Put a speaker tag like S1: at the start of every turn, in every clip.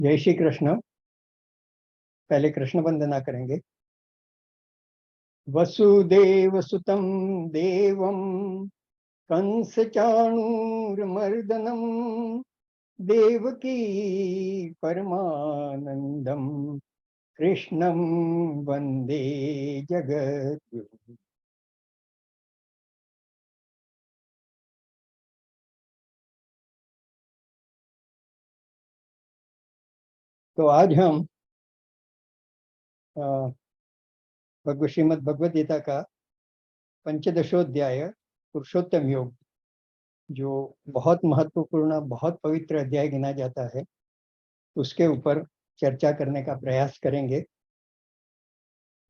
S1: जय श्री कृष्ण। पहले कृष्ण वंदना करेंगे। वसुदेव सुतं देवं कंस चाणूरमर्दनम देवकी परमानंदम कृष्णं वंदे जगद्गुरु। तो आज हम श्रीमद् भगवद गीता का पंचदशोध्याय पुरुषोत्तम योग, जो बहुत महत्वपूर्ण बहुत पवित्र अध्याय गिना जाता है, उसके ऊपर चर्चा करने का प्रयास करेंगे।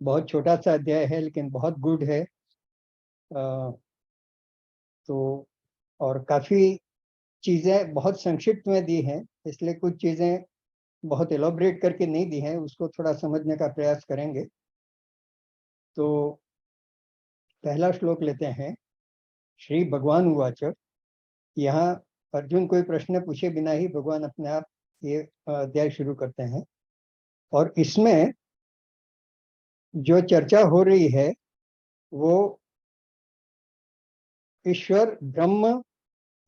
S1: बहुत छोटा सा अध्याय है लेकिन बहुत गुड है। तो और काफ़ी चीज़ें बहुत संक्षिप्त में दी हैं, इसलिए कुछ चीज़ें बहुत एलोबरेट करके नहीं दी हैं, उसको थोड़ा समझने का प्रयास करेंगे। तो पहला श्लोक लेते हैं। श्री भगवान उवाच। यहाँ अर्जुन कोई प्रश्न पूछे बिना ही भगवान अपने आप ये अध्याय शुरू करते हैं। और इसमें जो चर्चा हो रही है वो ईश्वर, ब्रह्म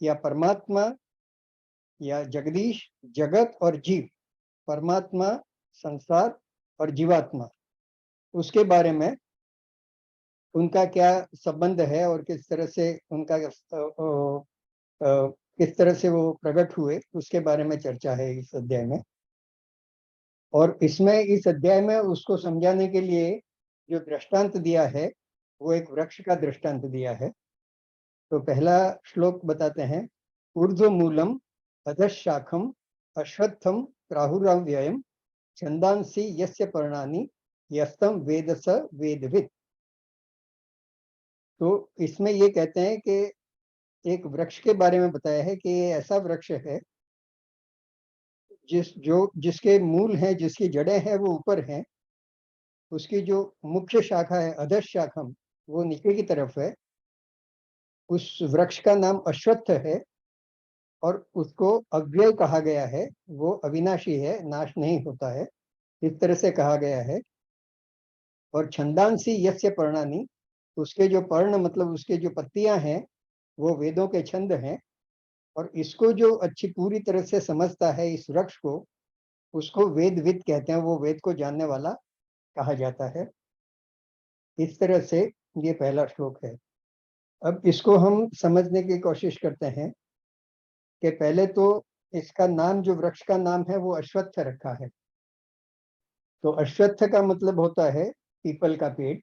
S1: या परमात्मा या जगदीश, जगत और जीव, परमात्मा, संसार और जीवात्मा, उसके बारे में उनका क्या संबंध है और किस तरह से उनका किस तरह से वो प्रकट हुए, उसके बारे में चर्चा है इस अध्याय में। और इसमें इस अध्याय में उसको समझाने के लिए जो दृष्टांत दिया है वो एक वृक्ष का दृष्टांत दिया है। तो पहला श्लोक बताते हैं। ऊर्ध्व मूलम अधशाखम अश्वत्थम प्राहुराव्ययम छंदांसी यस्य पर्णानि यस्तम वेद स वेदविद। तो इसमें ये कहते हैं कि एक वृक्ष के बारे में बताया है कि ये ऐसा वृक्ष है जिसके मूल हैं, जिसकी जड़ें हैं वो ऊपर हैं, उसकी जो मुख्य शाखा है अधश शाखम वो नीचे की तरफ है। उस वृक्ष का नाम अश्वत्थ है और उसको अव्यय कहा गया है, वो अविनाशी है, नाश नहीं होता है, इस तरह से कहा गया है। और छंदांसी यस्य पर्णानि, उसके जो पर्ण मतलब उसके जो पत्तियां हैं वो वेदों के छंद हैं। और इसको जो अच्छी पूरी तरह से समझता है इस वृक्ष को, उसको वेदविद कहते हैं, वो वेद को जानने वाला कहा जाता है। इस तरह से ये पहला श्लोक है। अब इसको हम समझने की कोशिश करते हैं कि पहले तो इसका नाम, जो वृक्ष का नाम है वो अश्वत्थ रखा है। तो अश्वत्थ का मतलब होता है पीपल का पेड़।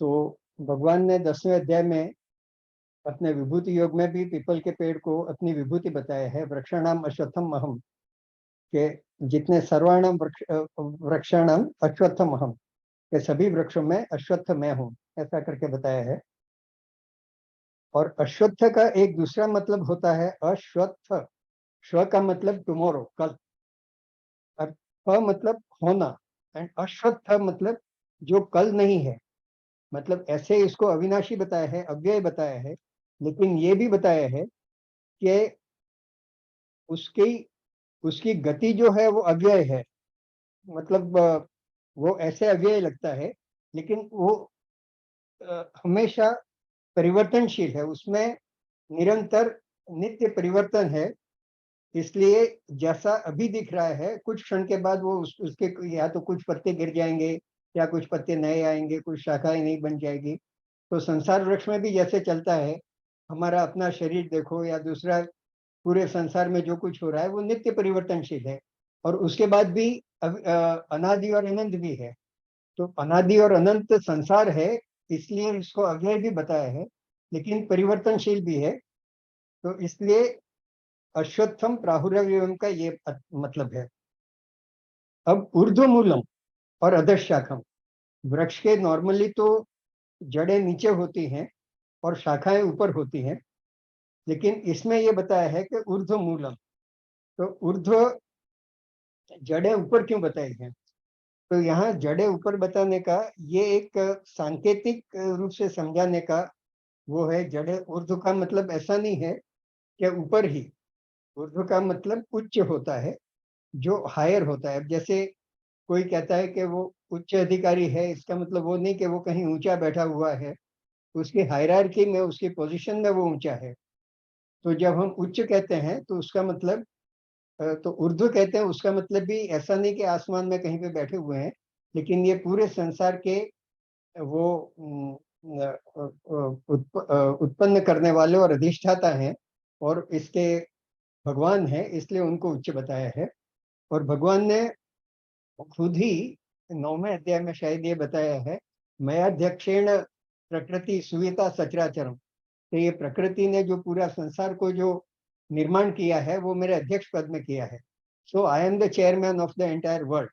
S1: तो भगवान ने 10वें अध्याय में अपने विभूति योग में भी पीपल के पेड़ को अपनी विभूति बताया है। वृक्षाणाम अश्वत्थम अहम, के जितने सर्वाणाम वृक्षाणाम अश्वत्थम अहम, के सभी वृक्षों में अश्वत्थ मैं हूँ, ऐसा करके बताया है। और अश्वत्थ का एक दूसरा मतलब होता है अश्वत्थ। श्व का मतलब टुमारो, कल, और फ मतलब होना, एंड अश्वत्थ मतलब जो कल नहीं है। मतलब ऐसे इसको अविनाशी बताया है, अव्यय बताया है, लेकिन ये भी बताया है कि उसकी उसकी गति जो है वो अव्यय है। मतलब वो ऐसे अव्यय लगता है लेकिन वो हमेशा परिवर्तनशील है, उसमें निरंतर नित्य परिवर्तन है। इसलिए जैसा अभी दिख रहा है कुछ क्षण के बाद वो उसके या तो कुछ पत्ते गिर जाएंगे या कुछ पत्ते नए आएंगे, कुछ शाखाएं नहीं बन जाएगी। तो संसार वृक्ष में भी जैसे चलता है, हमारा अपना शरीर देखो या दूसरा पूरे संसार में जो कुछ हो रहा है वो नित्य परिवर्तनशील है। और उसके बाद भी अनादि और अनंत भी है। तो अनादि और अनंत संसार है, इसलिए इसको अव्यय भी बताया है, लेकिन परिवर्तनशील भी है। तो इसलिए अश्वत्थम प्राहुरव्ययम का ये मतलब है। अब ऊर्ध्व मूलम और अधशाखम, वृक्ष के नॉर्मली तो जड़ें नीचे होती हैं और शाखाएं ऊपर होती हैं, लेकिन इसमें यह बताया है कि ऊर्ध्व मूलम। तो ऊर्ध्व जड़ें ऊपर क्यों बताई हैं? तो यहाँ जड़ें ऊपर बताने का ये एक सांकेतिक रूप से समझाने का वो है। जड़ें, ऊर्ध्व का मतलब ऐसा नहीं है कि ऊपर ही, ऊर्ध्व का मतलब उच्च होता है। जो हायर होता है। अब जैसे कोई कहता है कि वो उच्च अधिकारी है, इसका मतलब वो नहीं कि वो कहीं ऊंचा बैठा हुआ है, उसकी हायरार्की में, उसकी पोजीशन में वो ऊंचा है। तो जब हम उच्च कहते हैं तो उसका मतलब तो उर्दू कहते हैं, उसका मतलब भी ऐसा नहीं कि आसमान में कहीं पे बैठे हुए हैं, लेकिन ये पूरे संसार के वो उत्पन्न करने वाले और अधिष्ठाता हैं, और इसके भगवान है, इसलिए उनको उच्च बताया है। और भगवान ने खुद ही 9वें अध्याय में शायद ये बताया है, मयाध्यक्षेण प्रकृति सुविता सचराचरम। तो ये प्रकृति ने जो पूरा संसार को जो निर्माण किया है वो मेरे अध्यक्ष पद में किया है। So I am the chairman of the entire world.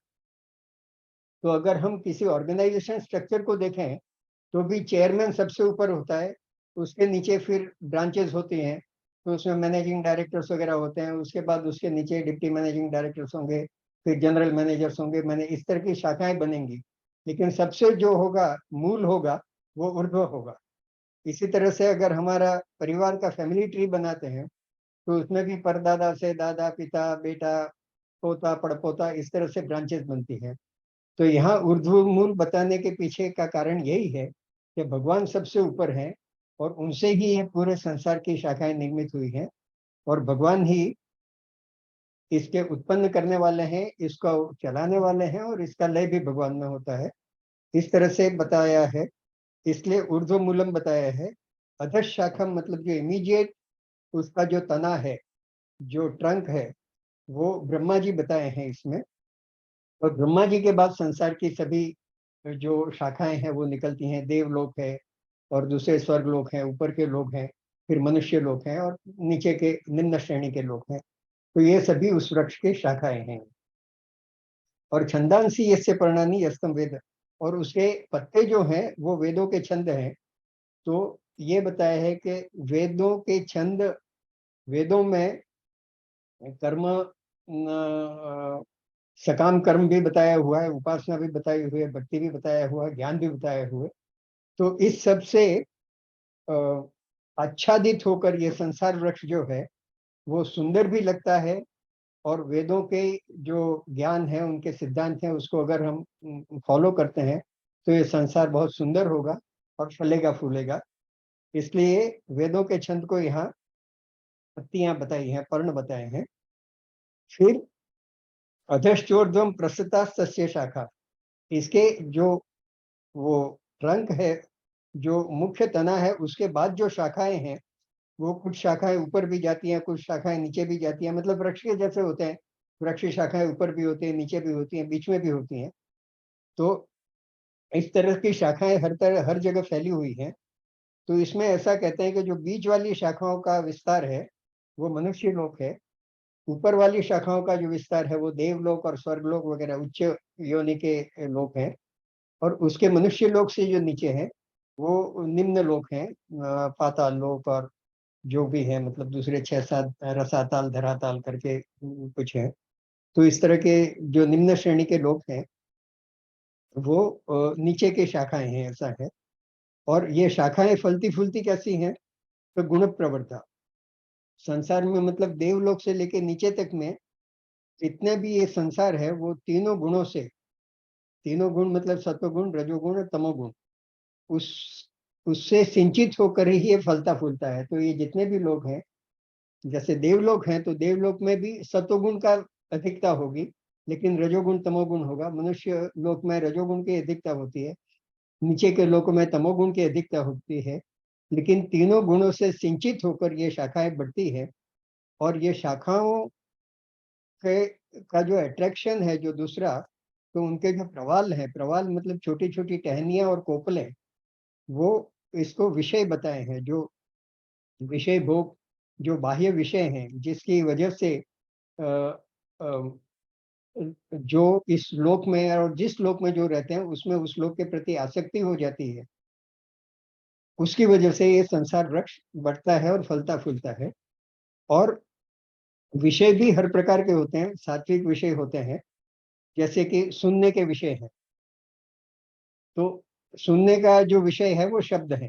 S1: तो अगर हम किसी ऑर्गेनाइजेशन स्ट्रक्चर को देखें तो भी चेयरमैन सबसे ऊपर होता है, उसके नीचे फिर ब्रांचेस होती हैं, तो उसमें मैनेजिंग डायरेक्टर्स वगैरह होते हैं, उसके बाद उसके नीचे डिप्टी मैनेजिंग डायरेक्टर्स होंगे, फिर जनरल मैनेजर्स होंगे, मैंने इस तरह की शाखाएं बनेंगी। लेकिन सबसे जो होगा, मूल होगा, वो ऊर्ध्व होगा। इसी तरह से अगर हमारा परिवार का फैमिली ट्री बनाते हैं तो उसमें भी परदादा से दादा, पिता, बेटा, पोता, पड़पोता, इस तरह से ब्रांचेस बनती हैं। तो यहाँ ऊर्ध्व मूल बताने के पीछे का कारण यही है कि भगवान सबसे ऊपर हैं और उनसे ही ये पूरे संसार की शाखाएं निर्मित हुई हैं, और भगवान ही इसके उत्पन्न करने वाले हैं, इसको चलाने वाले हैं, और इसका लय भी भगवान में होता है। इस तरह से बताया है, इसलिए ऊर्ध्व मूलम बताया है। अधः शाखम मतलब जो इमीडिएट उसका जो तना है, जो ट्रंक है, वो ब्रह्मा जी बताए हैं इसमें। और ब्रह्मा जी के बाद संसार की सभी जो शाखाएं हैं वो निकलती हैं। देवलोक है, और दूसरे स्वर्ग लोक हैं, ऊपर के लोग हैं, फिर मनुष्य लोक हैं, और नीचे के निम्न श्रेणी के लोग हैं। तो ये सभी उस वृक्ष के शाखाएं हैं। और छंदांसी यस्य पर्णानि यस्तम वेद, और उसके पत्ते जो हैं वो वेदों के छंद हैं। तो ये बताया है कि वेदों के छंद, वेदों में कर्म, सकाम कर्म भी बताया हुआ है, उपासना भी बताई हुई है, भक्ति भी बताया हुआ है, ज्ञान भी बताया हुआ है। तो इस सब से आच्छादित होकर ये संसार वृक्ष जो है वो सुंदर भी लगता है, और वेदों के जो ज्ञान है, उनके सिद्धांत हैं, उसको अगर हम फॉलो करते हैं तो ये संसार बहुत सुंदर होगा और फलेगा फूलेगा। इसलिए वेदों के छंद को यहाँ पत्तियां बताई हैं, पर्ण बताए हैं। फिर अधश्चोर्ध्वम प्रसृता सस्य शाखा, इसके जो वो ट्रंक है, जो मुख्य तना है, उसके बाद जो शाखाएं हैं, वो कुछ शाखाएं ऊपर भी जाती हैं, कुछ शाखाएं नीचे भी जाती हैं, मतलब वृक्ष के जैसे होते हैं। वृक्ष की शाखाएं ऊपर भी होती हैं, नीचे भी होती हैं, बीच में भी होती हैं। तो इस तरह की शाखाएं हर तरह, हर जगह फैली हुई हैं। तो इसमें ऐसा कहते हैं कि जो बीच वाली शाखाओं का विस्तार है वो मनुष्य लोक है, ऊपर वाली शाखाओं का जो विस्तार है वो देवलोक और स्वर्गलोक वगैरह उच्च योनि के लोक हैं, और उसके मनुष्य लोक से जो नीचे है वो निम्न लोक हैं, पाताल लोक और जो भी है, मतलब दूसरे 6-7 रसाताल, धराताल करके कुछ है। तो इस तरह के जो निम्न श्रेणी के लोग हैं वो नीचे के शाखाएं हैं, ऐसा है। और ये शाखाएं फलती फूलती कैसी हैं? तो गुण प्रवृत्ता संसार में, मतलब देवलोक से लेके नीचे तक में जितने भी ये संसार है वो तीनों गुणों से, तीनों गुण मतलब सत्वगुण, रजोगुण और तमोगुण, उस उससे सिंचित होकर ही ये फलता फूलता है। तो ये जितने भी लोग हैं, जैसे देवलोक हैं, तो देवलोक में भी सत्वगुण का अधिकता होगी, लेकिन रजोगुण तमोगुण होगा। मनुष्य लोक में रजोगुण की अधिकता होती है, नीचे के लोक में तमोगुण की अधिकता होती है। लेकिन तीनों गुणों से सिंचित होकर ये शाखाएं बढ़ती है। और ये शाखाओं के का जो अट्रैक्शन है, जो दूसरा, तो उनके जो प्रवाल है, प्रवाल मतलब छोटी छोटी टहनियां और कोपलें, वो इसको विषय बताए हैं। जो विषय भोग, जो बाह्य विषय हैं, जिसकी वजह से अ, अ, जो इस लोक में और जिस लोक में जो रहते हैं उसमें उस लोक के प्रति आसक्ति हो जाती है, उसकी वजह से ये संसार वृक्ष बढ़ता है और फलता फूलता है। और विषय भी हर प्रकार के होते हैं, सात्विक विषय होते हैं, जैसे कि सुनने के विषय हैं। तो सुनने का जो विषय है वो शब्द है।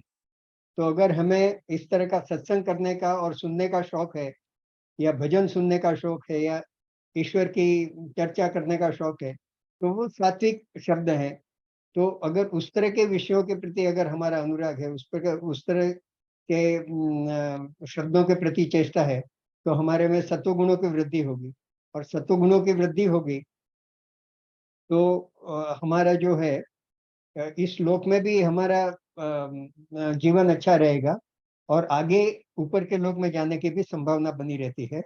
S1: तो अगर हमें इस तरह का सत्संग करने का और सुनने का शौक है, या भजन सुनने का शौक है, या ईश्वर की चर्चा करने का शौक है, तो वो सात्विक शब्द है। तो अगर उस तरह के विषयों के प्रति अगर हमारा अनुराग है, उस तरह के शब्दों के प्रति चेष्टा है, तो हमारे में सत्वगुणों की वृद्धि होगी, और सत्वगुणों की वृद्धि होगी तो हमारा जो है इस लोक में भी हमारा जीवन अच्छा रहेगा, और आगे ऊपर के लोक में जाने की भी संभावना बनी रहती है।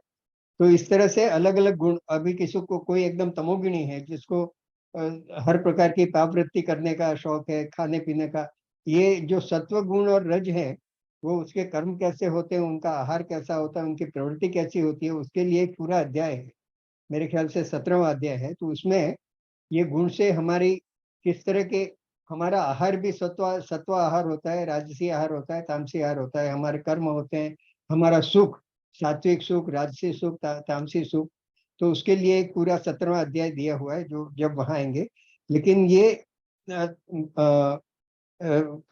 S1: तो इस तरह से अलग-अलग गुण, अभी किसी को कोई एकदम तमोगुणी है जिसको अ, हर प्रकार की पापवृत्ति करने का शौक है, खाने-पीने का। ये जो सत्व गुण और रज है, वो उसके कर्म कैसे होते हैं, उनका आहार कैसा होता है, उनकी प्रवृत्ति कैसी होती है, उसके लिए एक पूरा अध्याय है। मेरे ख्याल से 17वाँ अध्याय है, तो उसमें ये गुण से हमारी किस तरह के, हमारा आहार भी सत्व आहार होता है, राजसी आहार होता है, तामसी आहार होता है, हमारे कर्म होते हैं, हमारा सुख, सात्विक सुख, राजसी सुख, तामसी सुख। तो उसके लिए एक पूरा 17वाँ अध्याय दिया हुआ है, जो जब वहाँ आएंगे। लेकिन ये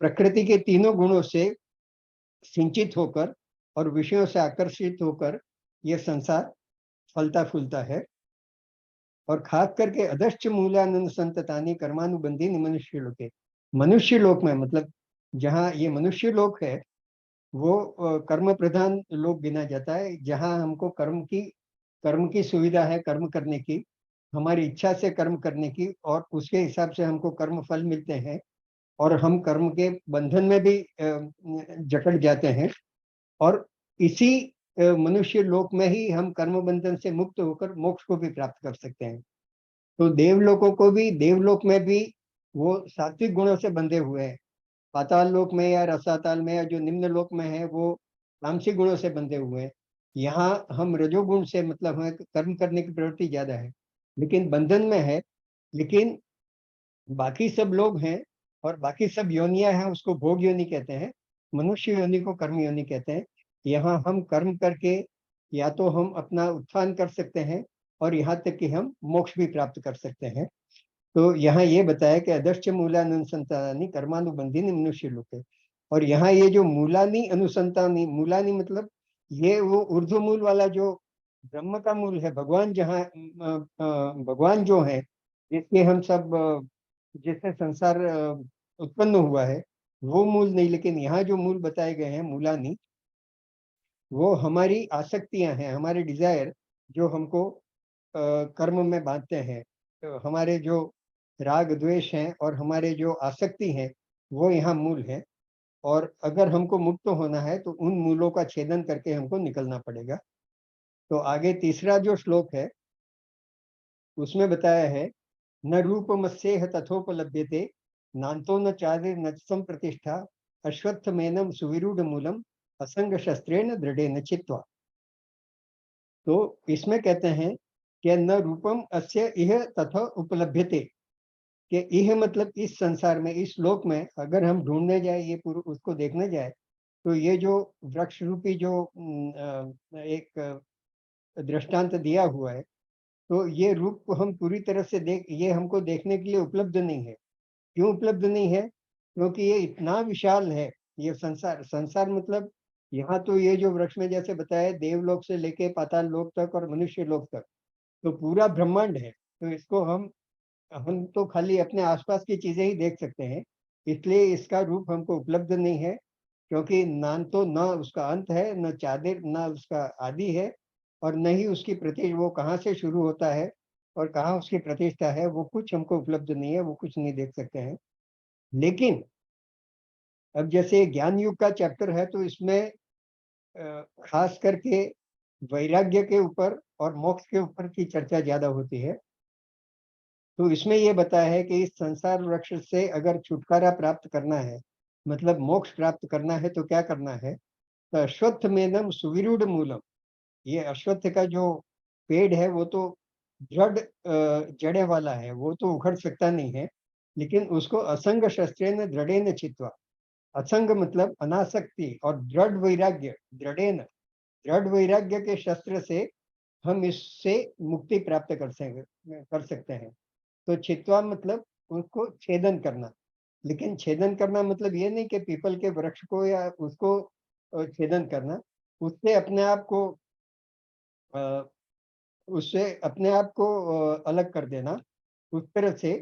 S1: प्रकृति के तीनों गुणों से सिंचित होकर और विषयों से आकर्षित होकर ये संसार फलता फूलता है। और खास करके अधश्च मूलानंद संततानी कर्मानुबंधी मनुष्य लोके, मनुष्य लोक में, मतलब जहाँ ये मनुष्य लोक है, वो कर्म प्रधान लोक गिना जाता है, जहाँ हमको कर्म की सुविधा है, कर्म करने की, हमारी इच्छा से कर्म करने की, और उसके हिसाब से हमको कर्म फल मिलते हैं, और हम कर्म के बंधन में भी जकड़ जाते हैं। और इसी मनुष्य लोक में ही हम कर्म बंधन से मुक्त होकर मोक्ष को भी प्राप्त कर सकते हैं। तो देवलोकों को भी, देवलोक में भी वो सात्विक गुणों से बंधे हुए हैं। पाताल लोक में या रसाताल में या जो निम्न लोक में है, वो तामसिक गुणों से बंधे हुए हैं। यहाँ हम रजोगुण से, मतलब हमें कर्म करने की प्रवृत्ति ज्यादा है, लेकिन बंधन में है। लेकिन बाकी सब लोग हैं, और बाकी सब योनियां हैं, उसको भोग योनि कहते हैं, मनुष्य योनि को कर्म योनि कहते हैं। यहाँ हम कर्म करके या तो हम अपना उत्थान कर सकते हैं, और यहाँ तक कि हम मोक्ष भी प्राप्त कर सकते हैं। तो यहाँ ये बताया कि अदर्श मूलानुसंतानी कर्मानुबंधी मनुष्य लोक है। और यहाँ ये जो मूलानी अनुसंतानी, मूलानी मतलब ये वो ऊर्ध्व मूल वाला जो ब्रह्म का मूल है, भगवान जहाँ भगवान जो है, जिसके हम सब जिससे संसार उत्पन्न हुआ है, वो मूल नहीं। लेकिन यहाँ जो मूल बताए गए हैं मूलानी, वो हमारी आसक्तियां हैं, हमारे डिजायर, जो हमको कर्म में बांधते हैं। तो हमारे जो राग द्वेष हैं और हमारे जो आसक्ति हैं, वो यहाँ मूल है। और अगर हमको मुक्त होना है तो उन मूलों का छेदन करके हमको निकलना पड़ेगा। तो आगे तीसरा जो श्लोक है, उसमें बताया है, न रूपमस्येह तथोपलभ्यते, नान्तो न चादि न संप्रतिष्ठा, अश्वत्थमेनं सुविरूढ़ मूलम, असंग शस्त्रेण दृढ़ेन चित्वा। तो इसमें कहते हैं कि न रूपम अस्य इह तथा उपलभ्यते, कि इह मतलब इस संसार में, इस लोक में अगर हम ढूंढने जाए, ये पूरा उसको देखने जाए, तो ये जो वृक्ष रूपी जो एक दृष्टांत दिया हुआ है, तो ये रूप को हम पूरी तरह से ये हमको देखने के लिए उपलब्ध नहीं है। क्यों उपलब्ध नहीं है? क्योंकि ये इतना विशाल है, ये संसार। संसार मतलब यहाँ तो ये जो वृक्ष में जैसे बताया, देवलोक से लेके पाताल लोक तक और मनुष्य लोक तक, तो पूरा ब्रह्मांड है। तो इसको हम तो खाली अपने आसपास की चीजें ही देख सकते हैं, इसलिए इसका रूप हमको उपलब्ध नहीं है। क्योंकि नान तो न उसका अंत है, न चादिर, न उसका आदि है, और न ही उसकी वो कहाँ से शुरू होता है और कहाँ उसकी प्रतिष्ठा है, वो कुछ हमको उपलब्ध नहीं है, वो कुछ नहीं देख सकते हैं। लेकिन अब जैसे ज्ञान युग का चैप्टर है, तो इसमें खास करके वैराग्य के ऊपर और मोक्ष के ऊपर की चर्चा ज्यादा होती है। तो इसमें यह बताया है कि इस संसार वृक्ष से अगर छुटकारा प्राप्त करना है, मतलब मोक्ष प्राप्त करना है, तो क्या करना है? तो अश्वत्थमेनं सुविरूढ़ मूलम, ये अश्वत्थ का जो पेड़ है, वो तो दृढ़ जड़े वाला है, वो तो उखड़ सकता नहीं है। लेकिन उसको असंग शस्त्रेण दृढ़ेन चित्वा, असंग मतलब अनासक्ति, और दृढ़ वैराग्य, दृढ़ वैराग्य के शस्त्र से हम इससे मुक्ति प्राप्त कर सकते हैं। तो छित्वा मतलब उसको छेदन करना। लेकिन छेदन करना मतलब ये नहीं कि पीपल के वृक्ष को या उसको छेदन करना, उससे अपने आप को उससे अपने आप को अलग कर देना उस तरह से।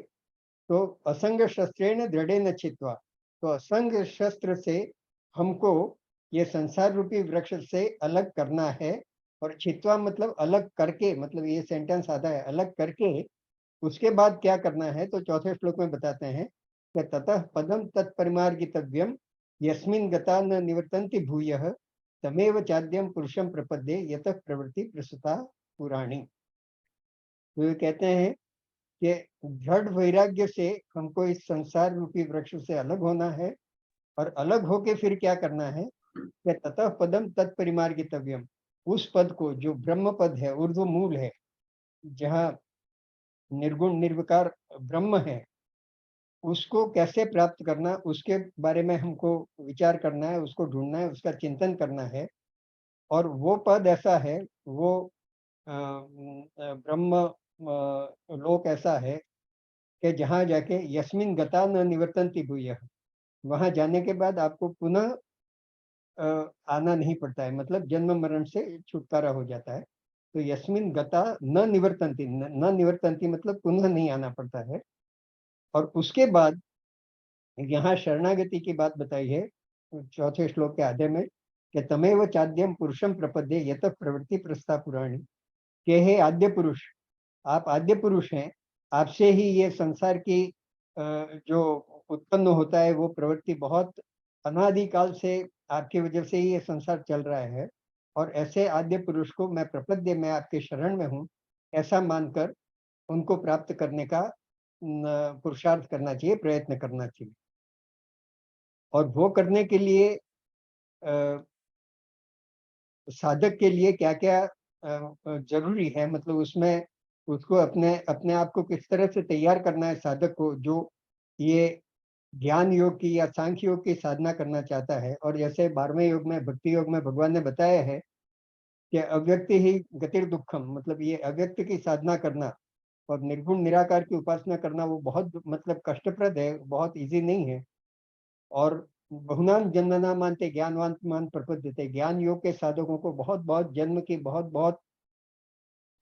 S1: तो असंग शस्त्रेण दृढ़ेन छित्त्वा, तो असंग शस्त्र से हमको ये संसार रूपी वृक्ष से अलग करना है। और छित्त्वा मतलब अलग करके, मतलब ये सेंटेंस आता है अलग करके। उसके बाद क्या करना है तो चौथे श्लोक में बताते हैं कि ततः पदम तत्परिमार्गितव्यम यस्मिन् गता न निवर्तन्ति भूयः तमेव चाद्यम पुरुषम प्रपद्ये यतः प्रवृत्ति प्रसुता पुराणी। तो ये कहते हैं कि दृढ़ वैराग्य से हमको इस संसार रूपी वृक्ष से अलग होना है। और अलग होके फिर क्या करना है कि ततः पदम तत्परिमार्गितव्यम, उस पद को जो ब्रह्म पद है, ऊर्ध्व मूल है, जहाँ निर्गुण निर्विकार ब्रह्म है, उसको कैसे प्राप्त करना, उसके बारे में हमको विचार करना है, उसको ढूंढना है, उसका चिंतन करना है। और वो पद ऐसा है, वो ब्रह्म लोक ऐसा है कि जहाँ जाके यस्मिन गता न निवर्तन्ति भूयः, वहां जाने के बाद आपको पुनः आना नहीं पड़ता है, मतलब जन्म मरण से छुटकारा हो जाता है। तो यस्मिन गता न निवर्तन्ति, न निवर्तन्ति मतलब पुनः नहीं आना पड़ता है। और उसके बाद यहाँ शरणागति की बात बताई है चौथे श्लोक के आधे में कि तमेव चाद्यम पुरुषम प्रपद्ये यत प्रवृत्ति प्रस्ता पुराणी, के हे आद्य पुरुष, आप आद्य पुरुष हैं, आपसे ही ये संसार की जो उत्पन्न होता है वो प्रवृत्ति बहुत अनादिकाल से आपकी वजह से ही ये संसार चल रहा है। और ऐसे आद्य पुरुष को मैं प्रपद्य, मैं आपके शरण में हूँ, ऐसा मानकर उनको प्राप्त करने का पुरुषार्थ करना चाहिए, प्रयत्न करना चाहिए। और वो करने के लिए साधक के लिए क्या क्या जरूरी है, मतलब उसमें उसको अपने अपने आप को किस तरह से तैयार करना है साधक को, जो ये ज्ञान योग की या सांख्य योग की साधना करना चाहता है। और जैसे 12वें योग में, भक्ति योग में भगवान ने बताया है कि अव्यक्ति ही गतिर दुखम, मतलब ये अव्यक्त की साधना करना और निर्गुण निराकार की उपासना करना वो बहुत मतलब कष्टप्रद है, बहुत इजी नहीं है। और बहुनाम जन्मना मानते ज्ञानवान मान प्रपद्यते, ज्ञान योग के साधकों को बहुत बहुत जन्म की बहुत बहुत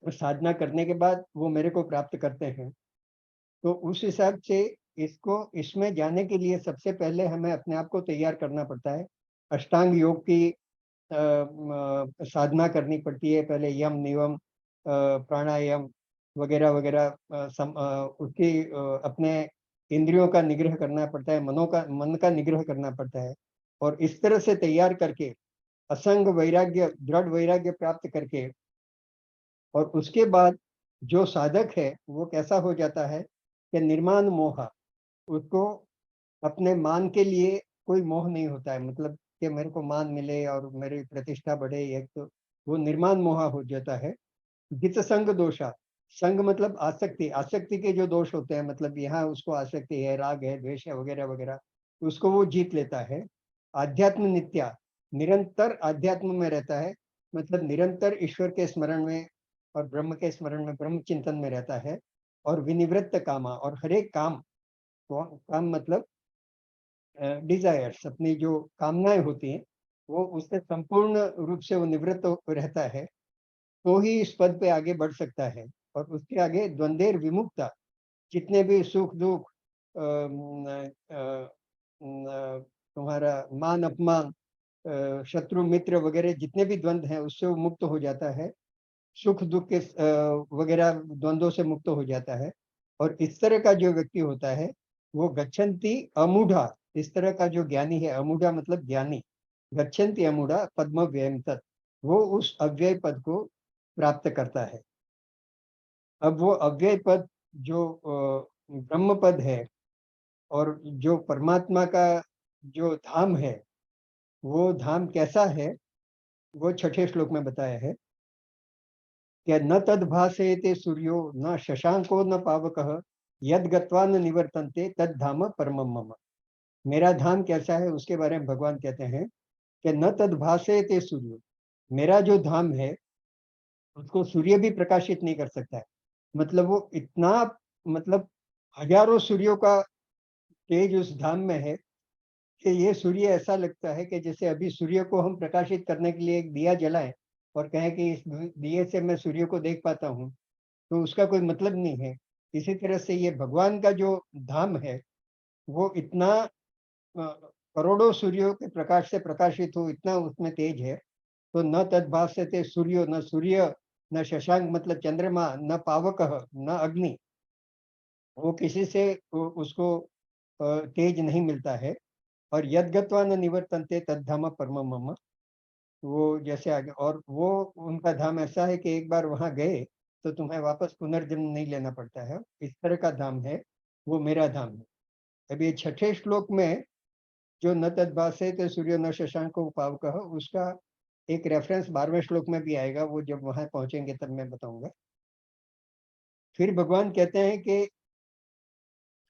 S1: साधना करने के बाद वो मेरे को प्राप्त करते हैं। तो उस हिसाब से इसको, इसमें जाने के लिए सबसे पहले हमें अपने आप को तैयार करना पड़ता है। अष्टांग योग की साधना करनी पड़ती है, पहले यम नियम प्राणायाम वगैरह वगैरह, उसकी अपने इंद्रियों का निग्रह करना पड़ता है, मन का निग्रह करना पड़ता है। और इस तरह से तैयार करके असंग वैराग्य, दृढ़ वैराग्य प्राप्त करके, और उसके बाद जो साधक है वो कैसा हो जाता है कि निर्माण मोह, उसको अपने मान के लिए कोई मोह नहीं होता है, मतलब कि मेरे को मान मिले और मेरी प्रतिष्ठा बढ़े, एक तो वो निर्माण मोह हो जाता है। जित संग दोषा, संग मतलब आसक्ति, आसक्ति के जो दोष होते हैं, मतलब यहाँ उसको आसक्ति है, राग है, द्वेष है वगैरह वगैरह, उसको वो जीत लेता है। आध्यात्म नित्या, निरंतर आध्यात्म में रहता है, मतलब निरंतर ईश्वर के स्मरण में और ब्रह्म के स्मरण में, ब्रह्म चिंतन में रहता है। और विनिवृत्त कामा, और हर एक काम, काम मतलब डिजायर्स, अपनी जो कामनाएं होती हैं, वो उससे संपूर्ण रूप से वो निवृत्त रहता है, तो ही इस पद पे आगे बढ़ सकता है। और उसके आगे द्वंद्वेर विमुक्ता, जितने भी सुख दुख, तुम्हारा मान अपमान, शत्रु मित्र वगैरह जितने भी द्वंद्व हैं उससे वो मुक्त हो जाता है, सुख दुख के वगैरह द्वंद्वों से मुक्त हो जाता है। और इस तरह का जो व्यक्ति होता है वो गच्छन्ति अमूढ़ा, इस तरह का जो ज्ञानी है, अमूढ़ा मतलब ज्ञानी, गच्छन्ति अमूढ़ा पद्म व्ययम तत्, वो उस अव्यय पद को प्राप्त करता है। अब वो अव्यय पद जो ब्रह्म पद है और जो परमात्मा का जो धाम है, वो धाम कैसा है वो छठे श्लोक में बताया है कि न तद भासेते सूर्यो न शशांको न पावकः यद गत्वा न निवर्तन्ते तद धाम परमम मम। मेरा धाम कैसा है उसके बारे में भगवान कहते हैं कि न तद भासेते सूर्यो, मेरा जो धाम है उसको सूर्य भी प्रकाशित नहीं कर सकता है। मतलब वो इतना, मतलब हजारों सूर्यों का तेज उस धाम में है कि ये सूर्य ऐसा लगता है कि जैसे अभी सूर्य को हम प्रकाशित करने के लिए एक दिया जलाएं और कहें कि इस दिए से मैं सूर्य को देख पाता हूँ, तो उसका कोई मतलब नहीं है। इसी तरह से ये भगवान का जो धाम है, वो इतना करोड़ों सूर्यों के प्रकाश से प्रकाशित हो, इतना उसमें तेज है। तो न तद्भास्यते सूर्यो, न सूर्य, न शशांक मतलब चंद्रमा, न पावकः, न अग्नि। वो किसी से उसको तेज नहीं मिलता है। और यद गत्वा न निवर्तन्ते तद्धाम परमम मम। वो जैसे आगे, और वो उनका धाम ऐसा है कि एक बार वहां गए तो तुम्हें वापस पुनर्जन्म नहीं लेना पड़ता है। इस तरह का धाम है, वो मेरा धाम है। अब ये छठे श्लोक में जो न तद्भास्यते सूर्यो न शशांको पावकः, उसका एक रेफरेंस 12वें श्लोक में भी आएगा, वो जब वहां पहुंचेंगे तब मैं बताऊंगा। फिर भगवान कहते हैं कि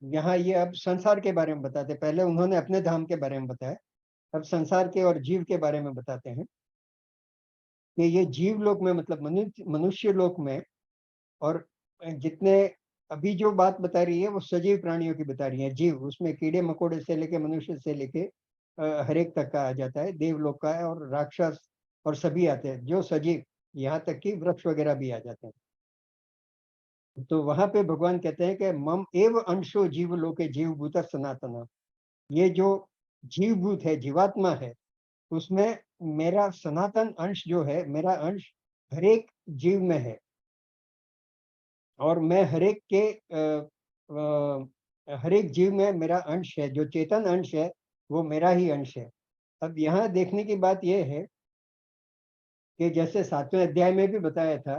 S1: यहाँ ये अब संसार के बारे में बताते, पहले उन्होंने अपने धाम के बारे में बताया, अब संसार के और जीव के बारे में बताते हैं कि ये जीव लोक में मतलब मनुष्य लोक में, और जितने अभी जो बात बता रही है वो सजीव प्राणियों की बता रही है। जीव उसमें कीड़े मकोड़े से लेके मनुष्य से लेके हर एक तक का आ जाता है, देवलोक का है और राक्षस और सभी आते हैं जो सजीव, यहाँ तक कि वृक्ष वगैरह भी आ जाते हैं। तो वहां पे भगवान कहते हैं कि मम एव अंशो जीव लोके जीवभूत सनातन। ये जो जीवभूत है, जीवात्मा है, उसमें मेरा सनातन अंश जो है, मेरा अंश हर एक जीव में है। और मैं हर एक के हर एक जीव में मेरा अंश है, जो चेतन अंश है वो मेरा ही अंश है। अब यहाँ देखने की बात यह है कि जैसे 7वें अध्याय में भी बताया था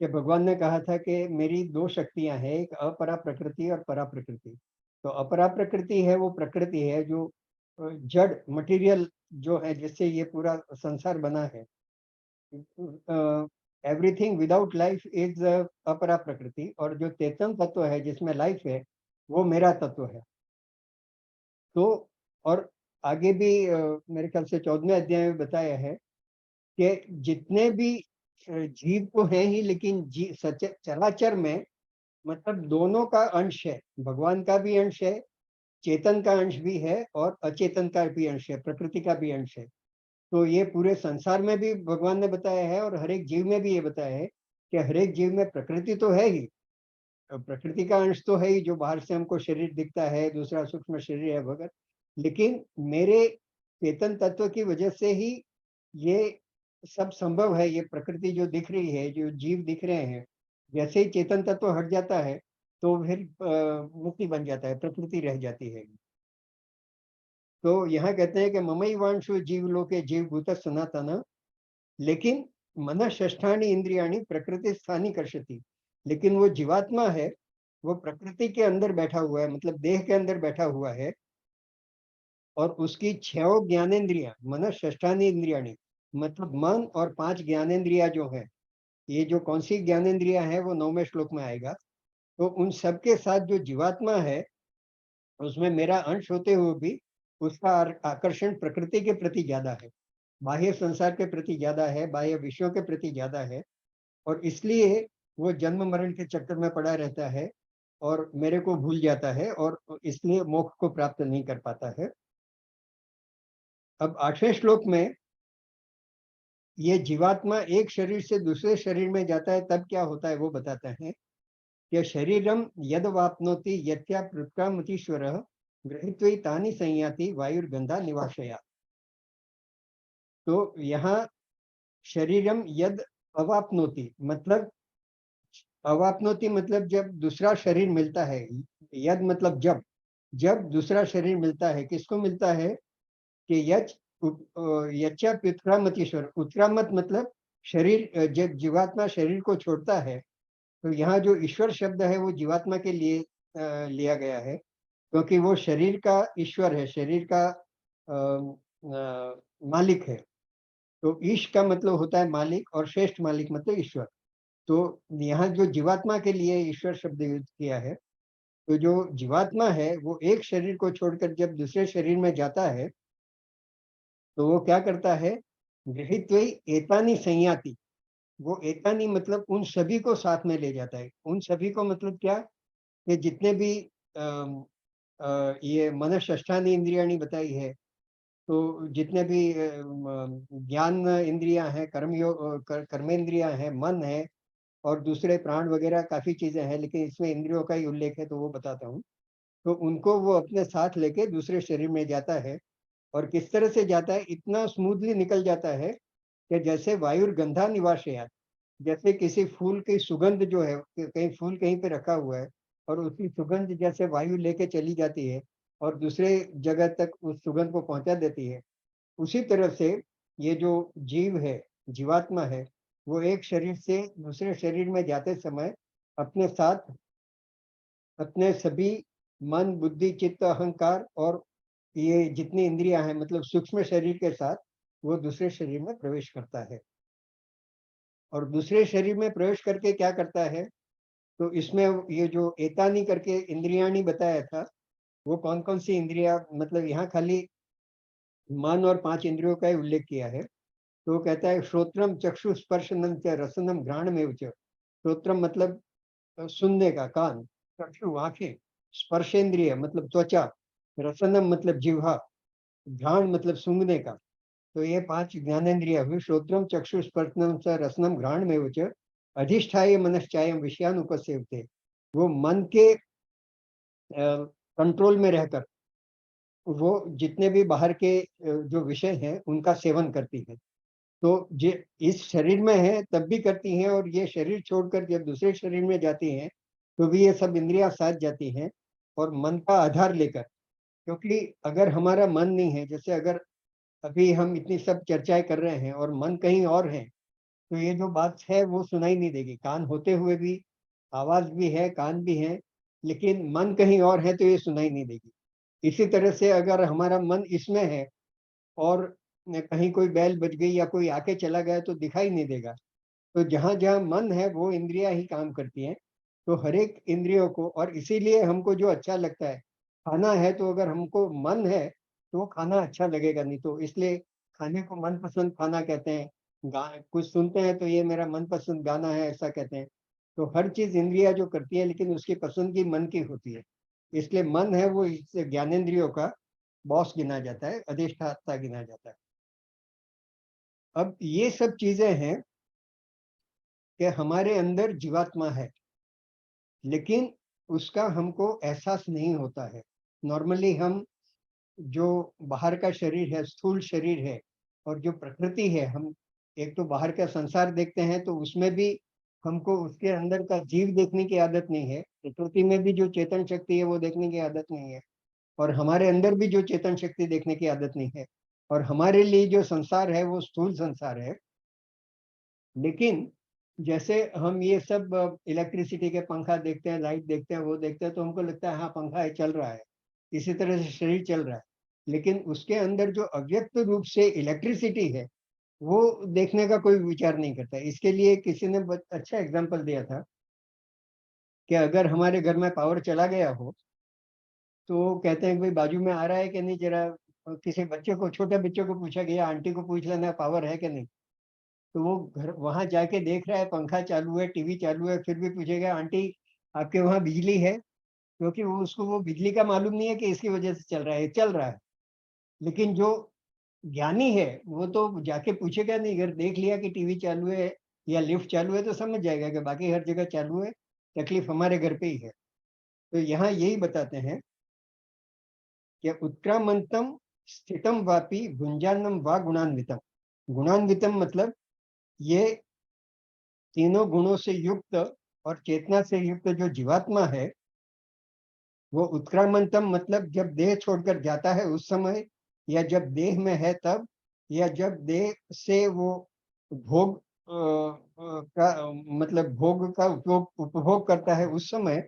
S1: कि भगवान ने कहा था कि मेरी दो शक्तियां हैं, एक अपरा प्रकृति और परा प्रकृति। तो अपरा प्रकृति है वो प्रकृति है जो जड़ मटेरियल जो है, जिससे ये पूरा संसार बना है। एवरीथिंग विदाउट लाइफ इज अपरा प्रकृति, और जो चेतन तत्व है जिसमें लाइफ है वो मेरा तत्व है। तो और आगे भी मेरे ख्याल से 14वें अध्याय में बताया है कि जितने भी जीव तो हैं ही, लेकिन चराचर में मतलब दोनों का अंश है, भगवान का भी अंश है, चेतन का अंश भी है और अचेतन का भी अंश है, प्रकृति का भी अंश है। तो ये पूरे संसार में भी भगवान ने बताया है और हर एक जीव में भी ये बताया है कि हर एक जीव में प्रकृति तो है ही, प्रकृति का अंश तो है ही, जो बाहर से हमको शरीर दिखता है, दूसरा सूक्ष्म शरीर है भगत, लेकिन मेरे चेतन तत्व की वजह से ही ये सब संभव है। ये प्रकृति जो दिख रही है, जो जीव दिख रहे हैं, जैसे ही चेतन तत्व हट जाता है तो फिर मुक्ति बन जाता है, प्रकृति रह जाती है। तो यहाँ कहते हैं कि ममई वांशु जीव लोके जीव भूत सनातन, लेकिन मन षष्ठानी इंद्रियाणी प्रकृति स्थानी कर्षति। लेकिन वो जीवात्मा है, वो प्रकृति के अंदर बैठा हुआ है, मतलब देह के अंदर बैठा हुआ है, और उसकी 6 ज्ञानेन्द्रिया, मन षष्ठानी इंद्रियाणी मतलब मन और 5 ज्ञानेन्द्रिया जो है, ये जो कौन सी ज्ञानेन्द्रिया है वो 9वें श्लोक में आएगा। तो उन सबके साथ जो जीवात्मा है, उसमें मेरा अंश होते हुए भी उसका आकर्षण प्रकृति के प्रति ज्यादा है, बाह्य संसार के प्रति ज्यादा है, बाह्य विषयों के प्रति ज्यादा है। और इसलिए वो जन्म मरण के चक्कर में पड़ा रहता है और मेरे को भूल जाता है, और इसलिए मोक्ष को प्राप्त नहीं कर पाता है। अब 8वें श्लोक में ये जीवात्मा एक शरीर से दूसरे शरीर में जाता है तब क्या होता है वो बताते हैं कि शरीरम यद वाप्नोति यत्या पृथ्वामतीश्वर गृहीत्वै तानि संयाति वायुर्गंधा निवासया। तो यहाँ शरीरम यद अवाप्नोति मतलब, अवाप्नोति मतलब जब दूसरा शरीर मिलता है, यद मतलब जब, जब दूसरा शरीर मिलता है, किसको मिलता है कि यच्चा उत्क्रामतीश्वर, उत्क्रामत मतलब शरीर, जब जीवात्मा शरीर को छोड़ता है, तो यहाँ जो ईश्वर शब्द है वो जीवात्मा के लिए लिया गया है, क्योंकि वो शरीर का ईश्वर है, शरीर का मालिक है। तो ईश का मतलब होता है मालिक और श्रेष्ठ मालिक मतलब ईश्वर। तो यहाँ जो जीवात्मा के लिए ईश्वर शब्द यूज किया है, तो जो जीवात्मा है वो एक शरीर को छोड़कर जब दूसरे शरीर में जाता है तो वो क्या करता है, गृहीत्वै एतानि संयाति। वो एतानि मतलब उन सभी को साथ में ले जाता है। उन सभी को मतलब क्या, कि जितने भी ये मन षष्ठानी इंद्रियाणी बताई है, तो जितने भी ज्ञान इंद्रियां हैं, कर्मेंद्रियां हैं, मन है और दूसरे प्राण वगैरह काफी चीजें हैं, लेकिन इसमें इंद्रियों का ही उल्लेख है तो वो बताता हूँ। तो उनको वो अपने साथ लेके दूसरे शरीर में जाता है, और किस तरह से जाता है, इतना स्मूथली निकल जाता है कि जैसे वायुर्गंधा निवासयात्, जैसे किसी फूल की सुगंध जो है, कहीं फूल कहीं पे रखा हुआ है और उसकी सुगंध जैसे वायु लेके चली जाती है और दूसरे जगह तक उस सुगंध को पहुंचा देती है, उसी तरह से ये जो जीव है, जीवात्मा है, वो एक शरीर से दूसरे शरीर में जाते समय अपने साथ अपने सभी मन, बुद्धि, चित्त, अहंकार और ये जितनी इंद्रियां हैं, मतलब सूक्ष्म शरीर के साथ वो दूसरे शरीर में प्रवेश करता है। और दूसरे शरीर में प्रवेश करके क्या करता है, तो इसमें ये जो एतानी करके इंद्रियाणी बताया था, वो कौन कौन सी इंद्रिया, मतलब यहाँ खाली मन और 5 इंद्रियों का ही उल्लेख किया है। तो वो कहता है श्रोत्रम चक्षु स्पर्शनम च रसनम घ्राणमेव च। श्रोत्रम मतलब सुनने का कान, चक्षु आंखें, स्पर्शेंद्रिय मतलब त्वचा, रसनम मतलब जिह्वा, घ्राण मतलब सूंघने का। तो ये 5 ज्ञानेंद्रिय हुई, श्रोत्रम चक्षु स्पर्शनम च रसनम घ्राणमेव च अधिष्ठाय मनश्चायम विषयानुपसेवते। वो मन के कंट्रोल में रहकर वो जितने भी बाहर के जो विषय हैं उनका सेवन करती है। तो जे इस शरीर में है तब भी करती हैं, और ये शरीर छोड़कर जब दूसरे शरीर में जाती हैं तो भी ये सब इंद्रियां साथ जाती हैं, और मन का आधार लेकर। क्योंकि अगर हमारा मन नहीं है, जैसे अगर अभी हम इतनी सब चर्चाएं कर रहे हैं और मन कहीं और है, तो ये जो बात है वो सुनाई नहीं देगी। कान होते हुए भी, आवाज भी है, कान भी है, लेकिन मन कहीं और है तो ये सुनाई नहीं देगी। इसी तरह से अगर हमारा मन इसमें है और कहीं कोई बैल बज गई या कोई आके चला गया तो दिखाई नहीं देगा। तो जहाँ जहाँ मन है वो इंद्रियां ही काम करती हैं। तो हर एक इंद्रियों को, और इसीलिए हमको जो अच्छा लगता है, खाना है तो अगर हमको मन है तो वो खाना अच्छा लगेगा, नहीं तो इसलिए खाने को मनपसंद खाना कहते हैं। गा कुछ सुनते हैं तो ये मेरा मनपसंद गाना है, ऐसा कहते हैं। तो हर चीज इंद्रियां जो करती है, लेकिन उसकी पसंद की मन की होती है। इसलिए मन है वो इस ज्ञानेंद्रियों का बॉस गिना जाता है, अधिष्ठाता गिना जाता है। अब ये सब चीजें हैं कि हमारे अंदर जीवात्मा है, लेकिन उसका हमको एहसास नहीं होता है। नॉर्मली हम जो बाहर का शरीर है, स्थूल शरीर है, और जो प्रकृति है, हम एक तो बाहर का संसार देखते हैं तो उसमें भी हमको उसके अंदर का जीव देखने की आदत नहीं है। प्रकृति में भी जो चेतन शक्ति है वो देखने की आदत नहीं है, और हमारे अंदर भी जो चेतन शक्ति देखने की आदत नहीं है। और हमारे लिए जो संसार है वो स्थूल संसार है। लेकिन जैसे हम ये सब इलेक्ट्रिसिटी के पंखा देखते हैं, लाइट देखते हैं, वो देखते हैं, तो हमको लगता है हाँ पंखा है, चल रहा है। इसी तरह से शरीर चल रहा है, लेकिन उसके अंदर जो अव्यक्त रूप से इलेक्ट्रिसिटी है वो देखने का कोई विचार नहीं करता। इसके लिए किसी ने अच्छा एग्जाम्पल दिया था कि अगर हमारे घर में पावर चला गया हो, तो कहते हैं कि भाई बाजू में आ रहा है कि नहीं, जरा किसी बच्चे को, छोटे बच्चे को पूछा गया, आंटी को पूछ लेना पावर है कि नहीं। तो वो घर वहां जाके देख रहा है पंखा चालू है, टीवी चालू है, फिर भी पूछेगा आंटी आपके वहां बिजली है, क्योंकि वो उसको वो बिजली का मालूम नहीं है कि इसकी वजह से चल रहा है, चल रहा है। लेकिन जो ज्ञानी है वो तो जाके पूछेगा नहीं, अगर देख लिया कि टीवी चालू है या लिफ्ट चालू है तो समझ जाएगा कि बाकी हर जगह चालू है, तकलीफ हमारे घर पे ही है। तो यहाँ यही बताते हैं कि उत्क्रामंतम स्थितम वापी भुंजानम वा गुणान्वितम। गुणान्वितम मतलब ये तीनों गुणों से युक्त और चेतना से युक्त जो जीवात्मा है, वो उत्क्रामंतम मतलब जब देह छोड़कर जाता है उस समय, या जब देह में है तब, या जब देह से वो भोग का मतलब भोग का उपभोग करता है उस समय।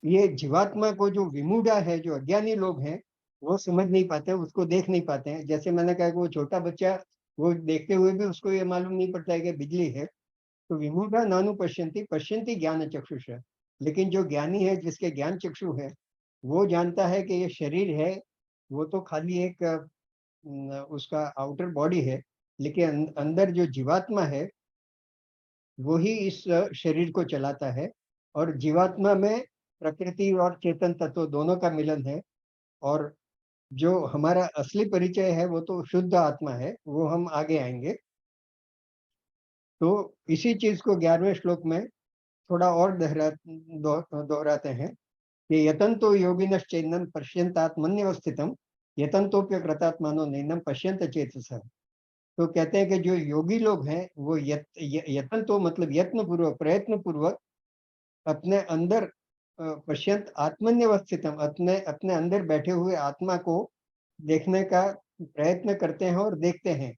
S1: ये जीवात्मा को जो विमूढ़ा है, जो अज्ञानी लोग हैं, वो समझ नहीं पाते, उसको देख नहीं पाते हैं। जैसे मैंने कहा कि वो छोटा बच्चा, वो देखते हुए भी उसको ये मालूम नहीं पड़ता है कि बिजली है। तो विमूढ़ा नानु पश्यन्ति पश्यन्ति ज्ञान चक्षुष। लेकिन जो ज्ञानी है, जिसके ज्ञान चक्षु है, वो जानता है कि ये शरीर है, वो तो खाली एक उसका आउटर बॉडी है, लेकिन अंदर जो जीवात्मा है वो ही इस शरीर को चलाता है। और जीवात्मा में प्रकृति और चेतन तत्व दोनों का मिलन है। और जो हमारा असली परिचय है वो तो शुद्ध आत्मा है, वो हम आगे आएँगे। तो इसी चीज़ को 11वें श्लोक में थोड़ा और दोहराते हैं कि यतन्तो योगिनश्चैनं पश्यन्तात्मन्यवस्थितं यतन्तोऽप्यकृतात्मानो नैनं पश्यन्त चेतसः। तो कहते हैं कि जो योगी लोग हैं वो यतन तो मतलब यत्न पूर्वक प्रयत्न पूर्वक अपने अंदर पश्यंत आत्मन्यवस्थितम अपने अपने अंदर बैठे हुए आत्मा को देखने का प्रयत्न करते हैं और देखते हैं।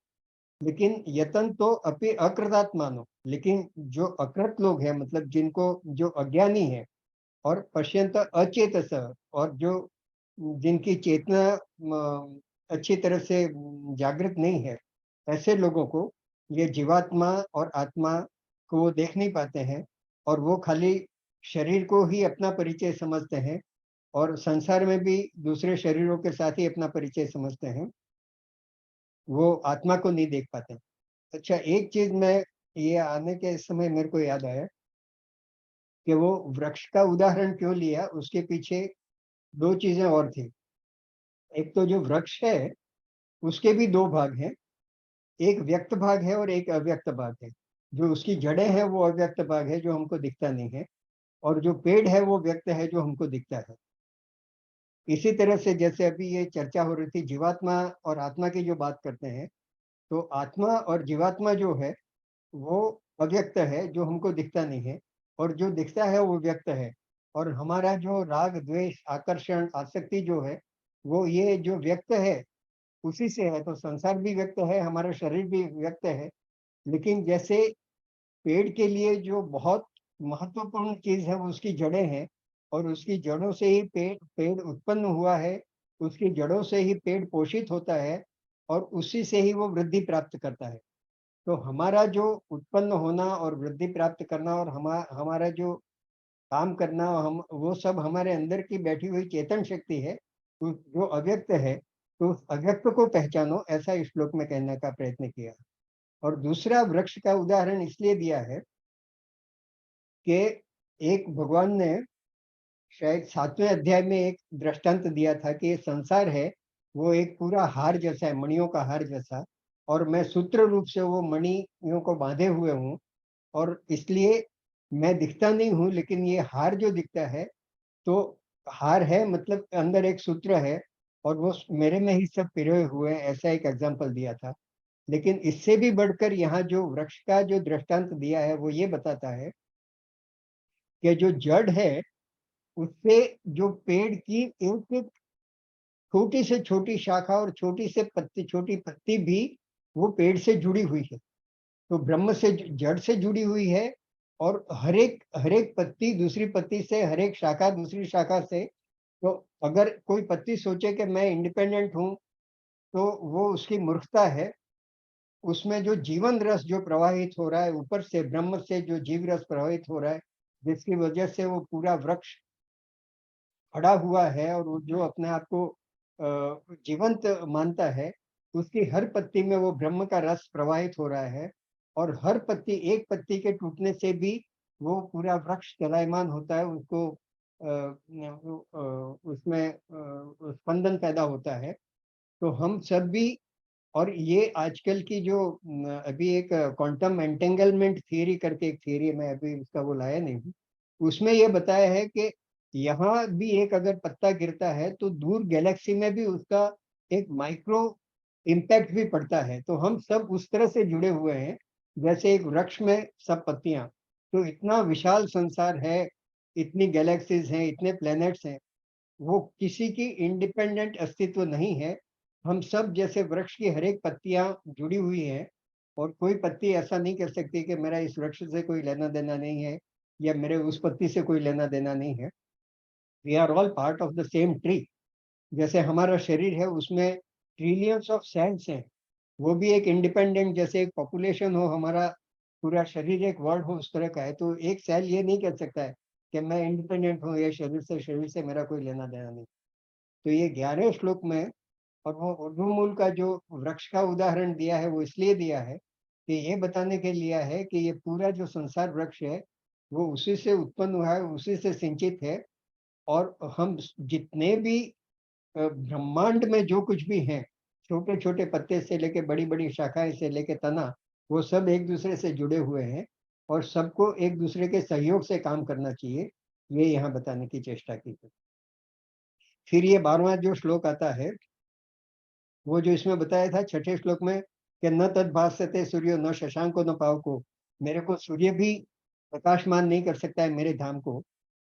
S1: लेकिन यतन तो अपि अकृतात्मानो, लेकिन जो अकृत लोग हैं मतलब जिनको जो अज्ञानी है और पश्यंत अचेतस और जो जिनकी चेतना अच्छी तरह से जागृत नहीं है, ऐसे लोगों को ये जीवात्मा और आत्मा को वो देख नहीं पाते हैं और वो खाली शरीर को ही अपना परिचय समझते हैं और संसार में भी दूसरे शरीरों के साथ ही अपना परिचय समझते हैं। वो आत्मा को नहीं देख पाते। अच्छा, एक चीज़ मैं ये आने के समय मेरे को याद आया कि वो वृक्ष का उदाहरण क्यों लिया, उसके पीछे 2 चीज़ें और थी। एक तो जो वृक्ष है, उसके भी 2 भाग हैं। एक व्यक्त भाग है और एक अव्यक्त भाग है। जो उसकी जड़ें हैं वो अव्यक्त भाग है जो हमको दिखता नहीं है और जो पेड़ है वो व्यक्त है जो हमको दिखता है। इसी तरह से जैसे अभी ये चर्चा हो रही थी जीवात्मा और आत्मा की जो बात करते हैं, तो आत्मा और जीवात्मा जो है वो अव्यक्त है जो हमको दिखता नहीं है और जो दिखता है वो व्यक्त है। और हमारा जो राग, द्वेष, आकर्षण, आसक्ति जो है, वो ये जो व्यक्त है उसी से है। तो संसार भी व्यक्त है, हमारा शरीर भी व्यक्त है। लेकिन जैसे पेड़ के लिए जो बहुत महत्वपूर्ण चीज़ है वो उसकी जड़ें हैं और उसकी जड़ों से ही पेड़ पेड़ उत्पन्न हुआ है, उसकी जड़ों से ही पेड़ पोषित होता है और उसी से ही वो वृद्धि प्राप्त करता है। तो हमारा जो उत्पन्न होना और वृद्धि प्राप्त करना और हमारा जो काम करना हम वो सब हमारे अंदर की बैठी हुई चेतन शक्ति है, जो अव्यक्त है, तो उस अव्यक्त को पहचानो, ऐसा इस श्लोक में कहने का प्रयत्न किया। और दूसरा वृक्ष का उदाहरण इसलिए दिया है कि एक भगवान ने शायद 7वें अध्याय में एक दृष्टांत दिया था कि ये संसार है, वो एक पूरा हार जैसा है, मणियों का हार जैसा और मैं सूत्र रूप से वो मणियों को बाँधे हुए हूँ और इसलिए मैं दिखता नहीं हूँ, लेकिन ये हार जो दिखता है, तो हार है मतलब अंदर एक सूत्र है और वो मेरे में ही सब पिरोए हुए हैं, ऐसा एक एग्ज़ाम्पल दिया था। लेकिन इससे भी बढ़कर यहाँ जो वृक्ष का जो दृष्टांत दिया है, वो ये बताता है कि जो जड़ है, उससे जो पेड़ की एक-एक छोटी से छोटी शाखा और छोटी पत्ती भी वो पेड़ से जुड़ी हुई है। तो ब्रह्म से जड़ से जुड़ी हुई है और हर एक पत्ती दूसरी पत्ती से, हर एक शाखा दूसरी शाखा से। तो अगर कोई पत्ती सोचे कि मैं इंडिपेंडेंट हूँ, तो वो उसकी मूर्खता है। उसमें जो जीवन रस जो प्रवाहित हो रहा है ऊपर से, ब्रह्म से जो जीव रस प्रवाहित हो रहा है, जिसकी वजह से वो पूरा वृक्ष खड़ा हुआ है और वो जो अपने आप को जीवंत मानता है, उसकी हर पत्ती में वो ब्रह्म का रस प्रवाहित हो रहा है और हर पत्ती एक पत्ती के टूटने से भी वो पूरा वृक्ष चलायमान होता है, उसको उसमें स्पंदन पैदा होता है। तो हम सब भी और ये आजकल की जो अभी एक क्वांटम एंटेंगलमेंट थियरी करके एक थियरी है, मैं अभी उसका वो लाया नहीं हूँ। उसमें ये बताया है कि यहाँ भी एक अगर पत्ता गिरता है तो दूर गैलेक्सी में भी उसका एक माइक्रो इम्पैक्ट भी पड़ता है। तो हम सब उस तरह से जुड़े हुए हैं, जैसे एक वृक्ष में सब पत्तियाँ। तो इतना विशाल संसार है, इतनी गैलेक्सीज़ हैं, इतने प्लैनेट्स हैं। वो किसी की इंडिपेंडेंट अस्तित्व नहीं है। हम सब जैसे वृक्ष की हर एक पत्तियाँ जुड़ी हुई हैं और कोई पत्ती ऐसा नहीं कह सकती कि मेरा इस वृक्ष से कोई लेना-देना नहीं है या मेरे उस पत्ती से कोई लेना-देना नहीं है। We are all part of the same tree. जैसे हमारा शरीर है उसमें ट्रिलियंस ऑफ सेल्स हैं। वो भी एक इंडिपेंडेंट जैसे एक पॉपुलेशन हो, हमारा पूरा शरीर एक वर्ल्ड हो उस तरह का है। तो एक सेल ये नहीं कह सकता है कि मैं इंडिपेंडेंट हूँ, ये शरीर से मेरा कोई लेना-देना नहीं। तो ये 11वें श्लोक में और वो उर्दू मूल का जो वृक्ष का उदाहरण दिया है वो इसलिए दिया है कि ये बताने के लिए है कि ये पूरा जो संसार वृक्ष है वो उसी से उत्पन्न हुआ है, उसी से सिंचित है और हम जितने भी ब्रह्मांड में जो कुछ भी है, छोटे छोटे पत्ते से लेके बड़ी बड़ी शाखाएं से लेके तना, वो सब एक दूसरे से जुड़े हुए हैं और सबको एक दूसरे के सहयोग से काम करना चाहिए, ये यहाँ बताने की चेष्टा की है। फिर ये 12वां जो श्लोक आता है, वो जो इसमें बताया था छठे श्लोक में कि न तद भास्यते सूर्यो न शशांको न पावको, मेरे को सूर्य भी प्रकाशमान नहीं कर सकता है मेरे धाम को।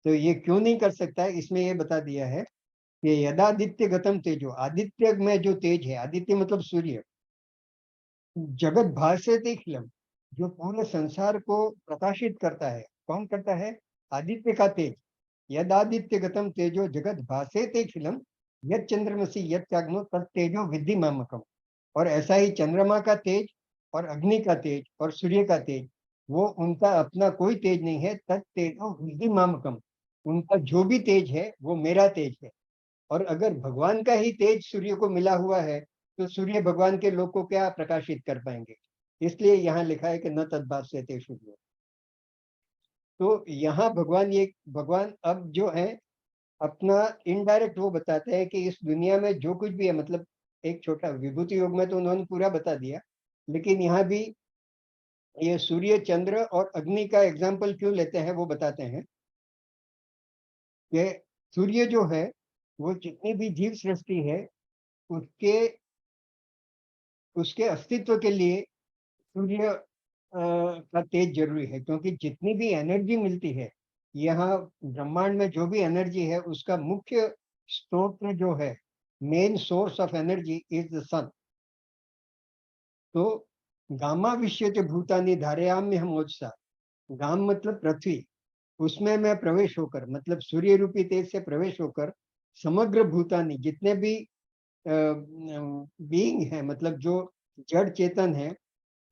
S1: तो ये क्यों नहीं कर सकता है, इसमें ये बता दिया है कि यदादित्य गतम तेजो, आदित्य में जो तेज है, आदित्य मतलब सूर्य, जगत भास्यते खिलम, जो पूरे संसार को प्रकाशित करता है, कौन करता है, आदित्य का तेज। यदादित्य गतम तेजो जगत भास्यते खिलम, यद चंद्रमसी यद त्याग्नो तद तेजो विद्धि मामकम। और ऐसा ही चंद्रमा का तेज और अग्नि का तेज और सूर्य का तेज, वो उनका अपना कोई तेज नहीं है, तद तेजो विद्धि मामकम, उनका जो भी तेज है वो मेरा तेज है। और अगर भगवान का ही तेज सूर्य को मिला हुआ है, तो सूर्य भगवान के लोक को क्या प्रकाशित कर पाएंगे। इसलिए यहाँ लिखा है कि न तद्भास्यते सूर्य। तो यहाँ भगवान अब जो है अपना इनडायरेक्ट वो बताते हैं कि इस दुनिया में जो कुछ भी है, मतलब एक छोटा विभूति योग में तो उन्होंने पूरा बता दिया, लेकिन यहाँ भी ये सूर्य चंद्र और अग्नि का एग्जाम्पल क्यों लेते हैं वो बताते हैं कि सूर्य जो है वो जितनी भी जीव सृष्टि है, उसके उसके अस्तित्व के लिए सूर्य का तेज जरूरी है, क्योंकि जितनी भी एनर्जी मिलती है यहाँ ब्रह्मांड में, जो भी एनर्जी है उसका मुख्य स्रोत जो है, main source of energy is the sun. तो गामा विश्यते भूतानि धारयाम्य हम ओजसा, गाम मतलब पृथ्वी, उसमें मैं प्रवेश होकर, मतलब सूर्य रूपी तेज से प्रवेश होकर समग्र भूतानि, जितने भी बीइंग है, मतलब जो जड़ चेतन है,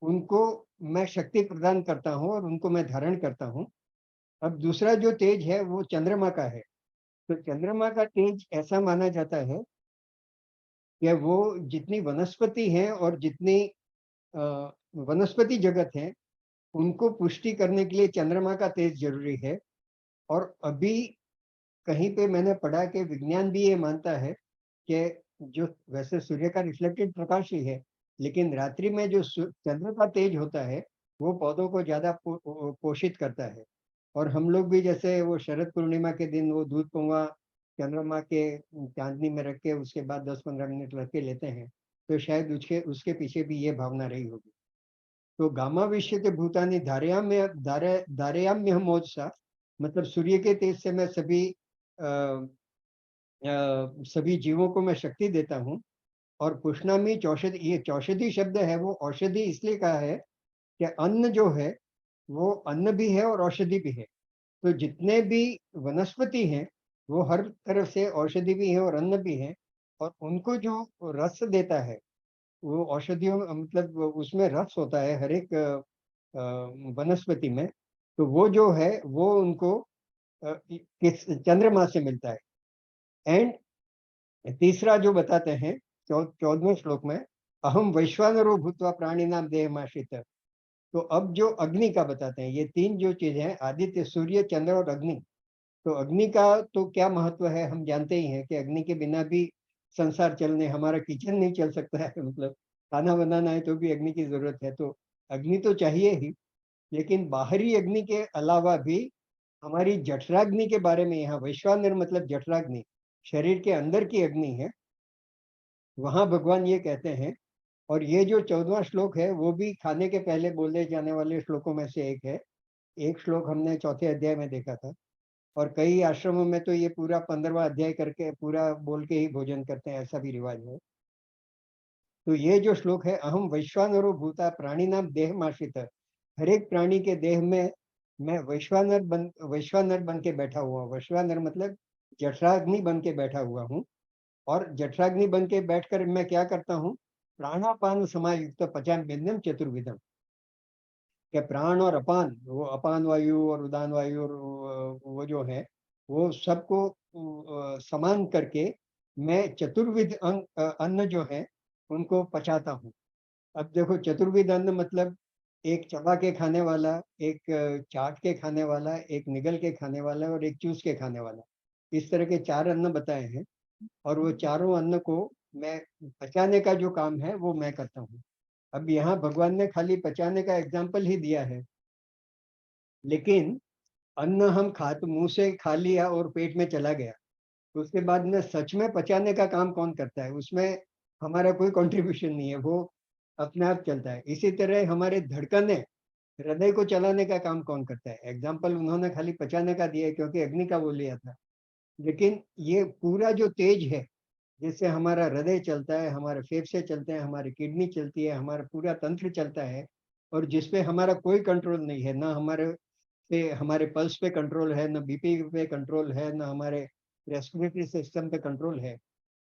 S1: उनको मैं शक्ति प्रदान करता हूँ और उनको मैं धारण करता हूँ। अब दूसरा जो तेज है वो चंद्रमा का है। तो चंद्रमा का तेज ऐसा माना जाता है कि वो जितनी वनस्पति है और जितनी वनस्पति जगत है, उनको पुष्टि करने के लिए चंद्रमा का तेज जरूरी है। और अभी कहीं पे मैंने पढ़ा कि विज्ञान भी ये मानता है कि जो वैसे सूर्य का रिफ्लेक्टेड प्रकाश ही है, लेकिन रात्रि में जो चंद्र का तेज होता है वो पौधों को ज्यादा पोषित करता है। और हम लोग भी जैसे वो शरद पूर्णिमा के दिन वो दूध पुआ चंद्रमा के चांदनी में रख के उसके बाद 10-15 मिनट रख के लेते हैं, तो शायद उसके उसके पीछे भी ये भावना रही होगी। तो गामा विश्य के भूतानी धारयाम्य हम ओजसा, मतलब सूर्य के तेज से मैं सभी जीवों को मैं शक्ति देता हूँ। और पुष्णामी चौषधि, ये चौषधि शब्द है वो औषधि इसलिए कहा है कि अन्न जो है वो अन्न भी है और औषधि भी है। तो जितने भी वनस्पति हैं वो हर तरफ से औषधि भी है और अन्न भी है। और उनको जो रस देता है, वो औषधियों मतलब उसमें रस होता है हर एक वनस्पति में। तो वो जो है वो उनको किस चंद्रमा से मिलता है। एंड तीसरा जो बताते हैं 14वें श्लोक में, अहम वैश्वानरो भूत्वा प्राणी नाम देहमाश्रित। तो अब जो अग्नि का बताते हैं, ये तीन जो चीजें हैं, आदित्य सूर्य चंद्र और अग्नि। तो अग्नि का तो क्या महत्व है हम जानते ही हैं कि अग्नि के बिना भी संसार चलने, हमारा किचन नहीं चल सकता है मतलब खाना बनाना है तो भी अग्नि की जरूरत है। तो अग्नि तो चाहिए ही, लेकिन बाहरी अग्नि के अलावा भी हमारी जठराग्नि के बारे में यहाँ वैश्वानर मतलब जठराग्नि, शरीर के अंदर की अग्नि है, वहां भगवान ये कहते हैं। और ये जो 14वां श्लोक है वो भी खाने के पहले बोले जाने वाले श्लोकों में से एक है। एक श्लोक हमने चौथे अध्याय में देखा था, और कई आश्रमों में तो ये पूरा 15वां अध्याय करके पूरा बोल के ही भोजन करते हैं, ऐसा भी रिवाज है। तो ये जो श्लोक है, अहम वैश्वानरो भूता प्राणी नाम देह माश्रित, हर एक प्राणी के देह में मैं वैश्वानर बन के बैठा हुआ हूँ। वैश्वानर मतलब जठराग्नि बन के बैठा हुआ हूँ। और जठराग्नि बन के बैठकर मैं क्या करता हूँ, प्राणापान समायुक्त पचाम्यन्नम चतुर्विधम, क्या प्राण और अपान, वो अपान वायु और उदान वायु और वो जो है वो सबको समान करके मैं चतुर्विध अन्न जो है उनको पचाता हूँ। अब देखो चतुर्विध अन्न मतलब एक चबा के खाने वाला, एक चाट के खाने वाला, एक निगल के खाने वाला और एक चूस के खाने वाला, इस तरह के चार अन्न बताए हैं। और वो चारों अन्न को मैं पचाने का जो काम है वो मैं करता हूँ। अब यहाँ भगवान ने खाली पचाने का एग्जाम्पल ही दिया है, लेकिन अन्न हम खा तो मुंह से खा लिया और पेट में चला गया, तो उसके बाद में सच में पचाने का काम कौन करता है? उसमें हमारा कोई कंट्रीब्यूशन नहीं है, वो अपने आप चलता है। इसी तरह हमारे धड़कने, हृदय को चलाने का काम कौन करता है? एग्जाम्पल उन्होंने खाली पचाने का दिया है क्योंकि अग्नि का वो लिया था, लेकिन ये पूरा जो तेज है जिससे हमारा हृदय चलता है, हमारे फेफड़े चलते हैं, हमारी किडनी चलती है, हमारा पूरा तंत्र चलता है, और जिसपे हमारा कोई कंट्रोल नहीं है, ना हमारे पल्स पे कंट्रोल है, ना बीपी पे कंट्रोल है, ना हमारे रेस्पिरेटरी सिस्टम पे कंट्रोल है,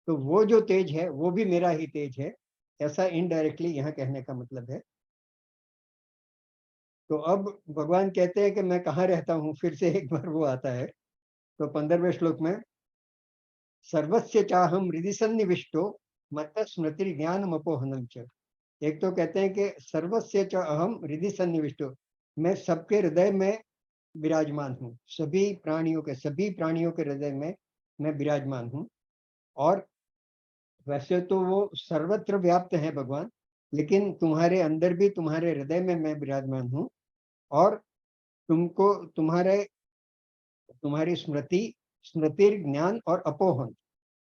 S1: तो वो जो तेज है वो भी मेरा ही तेज है, ऐसा इनडायरेक्टली यहाँ कहने का मतलब है। तो अब भगवान कहते हैं कि मैं कहाँ रहता हूँ, फिर से एक बार वो आता है। तो 15वें श्लोक में सर्वस्य चाहम हृदि सन्निविष्टो मत्त स्मृति ज्ञान अपोहनम च। एक तो कहते हैं कि सर्वस्य च अहम हृदि सन्निविष्टो, मैं सबके हृदय में विराजमान हूँ, सभी प्राणियों के हृदय में मैं विराजमान हूँ। और वैसे तो वो सर्वत्र व्याप्त है भगवान, लेकिन तुम्हारे अंदर भी, तुम्हारे हृदय में मैं विराजमान हूँ। और तुमको तुम्हारे तुम्हारी स्मृति, स्मृति ज्ञान और अपोहन।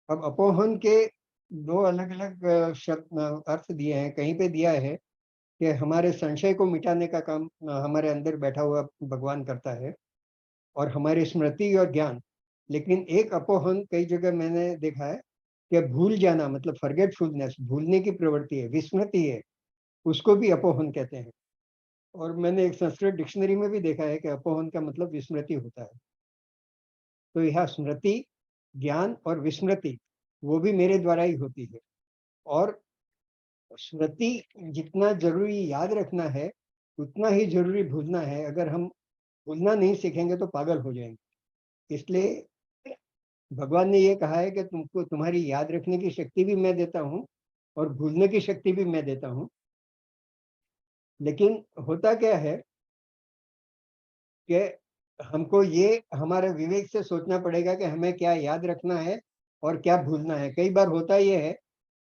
S1: अब अपोहन के दो अलग अलग शब्द अर्थ दिए हैं। कहीं पे दिया है कि हमारे संशय को मिटाने का काम हमारे अंदर बैठा हुआ भगवान करता है, और हमारी स्मृति और ज्ञान। लेकिन एक अपोहन कई जगह मैंने देखा है कि भूल जाना, मतलब फॉरगेटफुलनेस, भूलने की प्रवृत्ति है, विस्मृति है, उसको भी अपोहन कहते हैं। और मैंने एक संस्कृत डिक्शनरी में भी देखा है कि अपोहन का मतलब विस्मृति होता है। तो यह स्मृति, ज्ञान और विस्मृति वो भी मेरे द्वारा ही होती है। और स्मृति जितना जरूरी याद रखना है, उतना ही जरूरी भूलना है। अगर हम भूलना नहीं सीखेंगे तो पागल हो जाएंगे। इसलिए भगवान ने ये कहा है कि तुमको तुम्हारी याद रखने की शक्ति भी मैं देता हूँ और भूलने की शक्ति भी मैं देता हूँ। लेकिन होता क्या है कि हमको ये हमारे विवेक से सोचना पड़ेगा कि हमें क्या याद रखना है और क्या भूलना है। कई बार होता ये है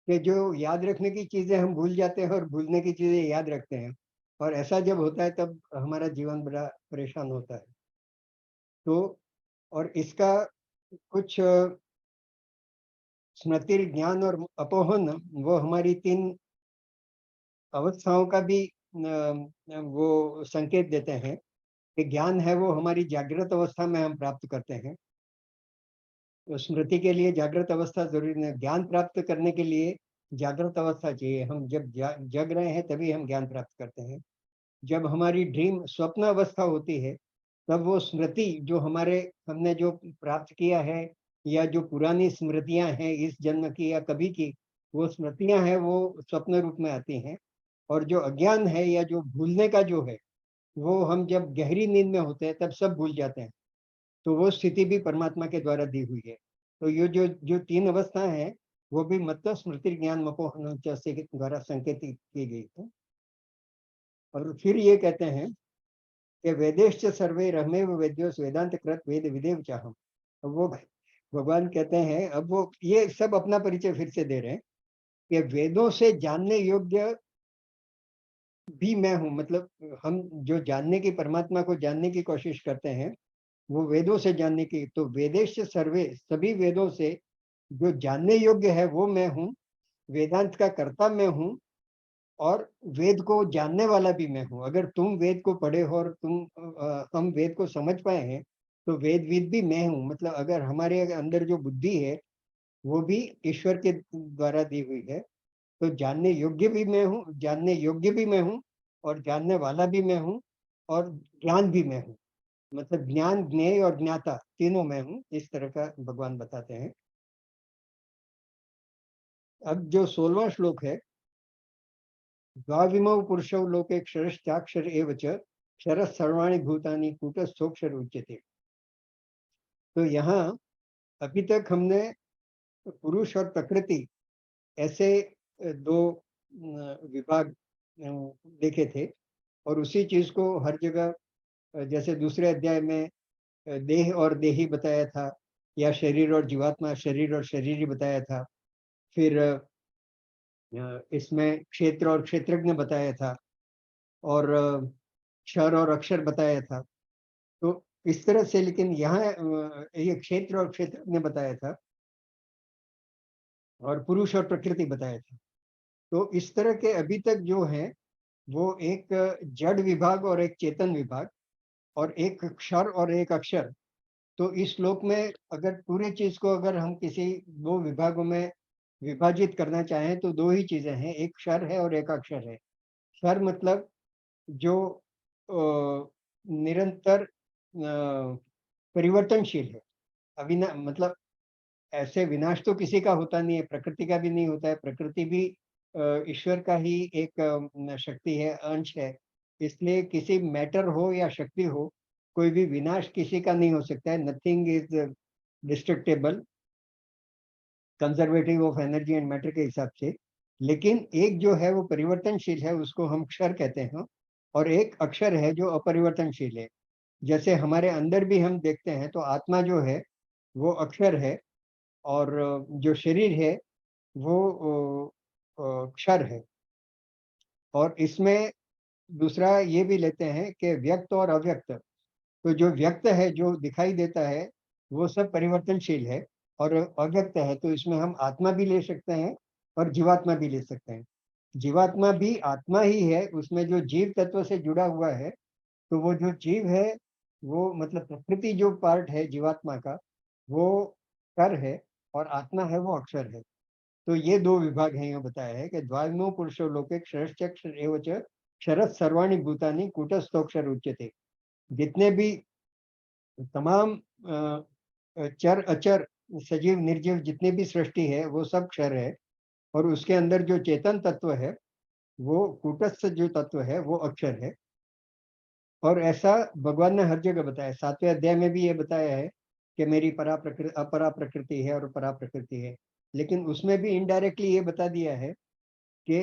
S1: कि जो याद रखने की चीजें हम भूल जाते हैं और भूलने की चीजें याद रखते हैं, और ऐसा जब होता है तब हमारा जीवन बड़ा परेशान होता है। तो और इसका कुछ स्मृति, ज्ञान और अपोहन, वो हमारी तीन अवस्थाओं का भी वो संकेत देते हैं। कि ज्ञान है वो हमारी जागृत अवस्था में हम प्राप्त करते हैं, तो स्मृति के लिए जागृत अवस्था जरूरी नहीं। ज्ञान प्राप्त करने के लिए जागृत अवस्था चाहिए। हम जब जग रहे हैं तभी हम ज्ञान प्राप्त करते हैं। जब हमारी ड्रीम स्वप्न अवस्था होती है, तब वो स्मृति जो हमने जो प्राप्त किया है, या जो पुरानी स्मृतियां हैं इस जन्म की या कभी की, वो स्मृतियां हैं, वो स्वप्न रूप में आती हैं। और जो अज्ञान है या जो भूलने का जो है, वो हम जब गहरी नींद में होते हैं तब सब भूल जाते हैं। तो वो स्थिति भी परमात्मा के द्वारा दी हुई है। तो ये जो जो तीन अवस्थाएं हैं, वो भी मतलब स्मृति ज्ञान मपोहन के द्वारा संकेतित की गई थी। और फिर ये कहते हैं कि वेदेश्च सर्वे रहमेव वेद्योस वेदांत कृत वेद विदेव चाहम। अब वो भगवान कहते हैं, अब वो ये सब अपना परिचय फिर से दे रहे हैं कि वेदों से जानने योग्य भी मैं हूँ। मतलब हम जो जानने की, परमात्मा को जानने की कोशिश करते हैं, वो वेदों से जानने की। तो वेदेश सर्वे, सभी वेदों से जो जानने योग्य है वो मैं हूँ। वेदांत का कर्ता मैं हूँ, और वेद को जानने वाला भी मैं हूँ। अगर तुम वेद को पढ़े हो और हम वेद को समझ पाए हैं, तो वेदविद भी मैं हूँ। मतलब अगर हमारे अंदर जो बुद्धि है वो भी ईश्वर के द्वारा दी हुई है। तो जानने योग्य भी मैं हूँ, जानने योग्य भी मैं हूँ, और जानने वाला भी मैं हूँ, और ज्ञान भी मैं हूँ। मतलब ज्ञान, ज्ञेय और ज्ञाता तीनों मैं हूँ, इस तरह का भगवान बताते हैं। अब जो 16वां श्लोक है, द्वाविमौ पुरुषौ लोके क्षरश्चाक्षर एव च क्षर सर्वाणि भूतानि कूटस्थोक्षर उच्यते। तो यहाँ अभी तक हमने पुरुष और प्रकृति ऐसे दो विभाग देखे थे, और उसी चीज को हर जगह जैसे दूसरे अध्याय में देह और देही बताया था, या शरीर और जीवात्मा, शरीर और शरीरी बताया था। फिर इसमें क्षेत्र और क्षेत्रज्ञ बताया था, और क्षर और अक्षर बताया था। तो इस तरह से, लेकिन यहाँ ये क्षेत्र और क्षेत्रज्ञ बताया था, और पुरुष और प्रकृति बताया था। तो इस तरह के अभी तक जो है वो एक जड़ विभाग और एक चेतन विभाग, और एक क्षर और एक अक्षर। तो इस श्लोक में अगर पूरे चीज को अगर हम किसी दो विभागों में विभाजित करना चाहें तो दो ही चीजें हैं, एक क्षर है और एक अक्षर है। क्षर मतलब जो निरंतर परिवर्तनशील है। अविना मतलब ऐसे विनाश तो किसी का होता नहीं है, प्रकृति का भी नहीं होता है। प्रकृति भी ईश्वर का ही एक शक्ति है, अंश है। इसलिए किसी मैटर हो या शक्ति हो, कोई भी विनाश किसी का नहीं हो सकता है। Nothing is destructible, conservative of energy and matter के हिसाब से। लेकिन एक जो है वो परिवर्तनशील है, उसको हम क्षर कहते हैं, और एक अक्षर है जो अपरिवर्तनशील है। जैसे हमारे अंदर भी हम देखते हैं तो आत्मा जो है वो अक्षर है, और जो शरीर है वो क्षर है। और इसमें दूसरा ये भी लेते हैं कि व्यक्त और अव्यक्त। तो जो व्यक्त है, जो दिखाई देता है, वो सब परिवर्तनशील है, और अव्यक्त है तो इसमें हम आत्मा भी ले सकते हैं और जीवात्मा भी ले सकते हैं। जीवात्मा भी आत्मा ही है, उसमें जो जीव तत्व से जुड़ा हुआ है। तो वो जो जीव है, वो मतलब प्रकृति जो पार्ट है जीवात्मा का, वो कर है, और आत्मा है वो अक्षर है। तो ये दो विभाग हैं, ये बताया है कि द्वाविमो पुरुषो लोके क्षरश्चक्षर एव च क्षरः सर्वाणि भूतानि कूटस्थोक्षर उच्यते। जितने भी तमाम चर अचर, सजीव निर्जीव जितने भी सृष्टि है वो सब क्षर है, और उसके अंदर जो चेतन तत्व है वो कूटस्थ जो तत्व है वो अक्षर है। और ऐसा भगवान ने हर जगह बताया। 7वें अध्याय में भी ये बताया है कि मेरी परा प्रकृति, अपरा प्रकृति है और परा प्रकृति है। लेकिन उसमें भी इनडायरेक्टली ये बता दिया है कि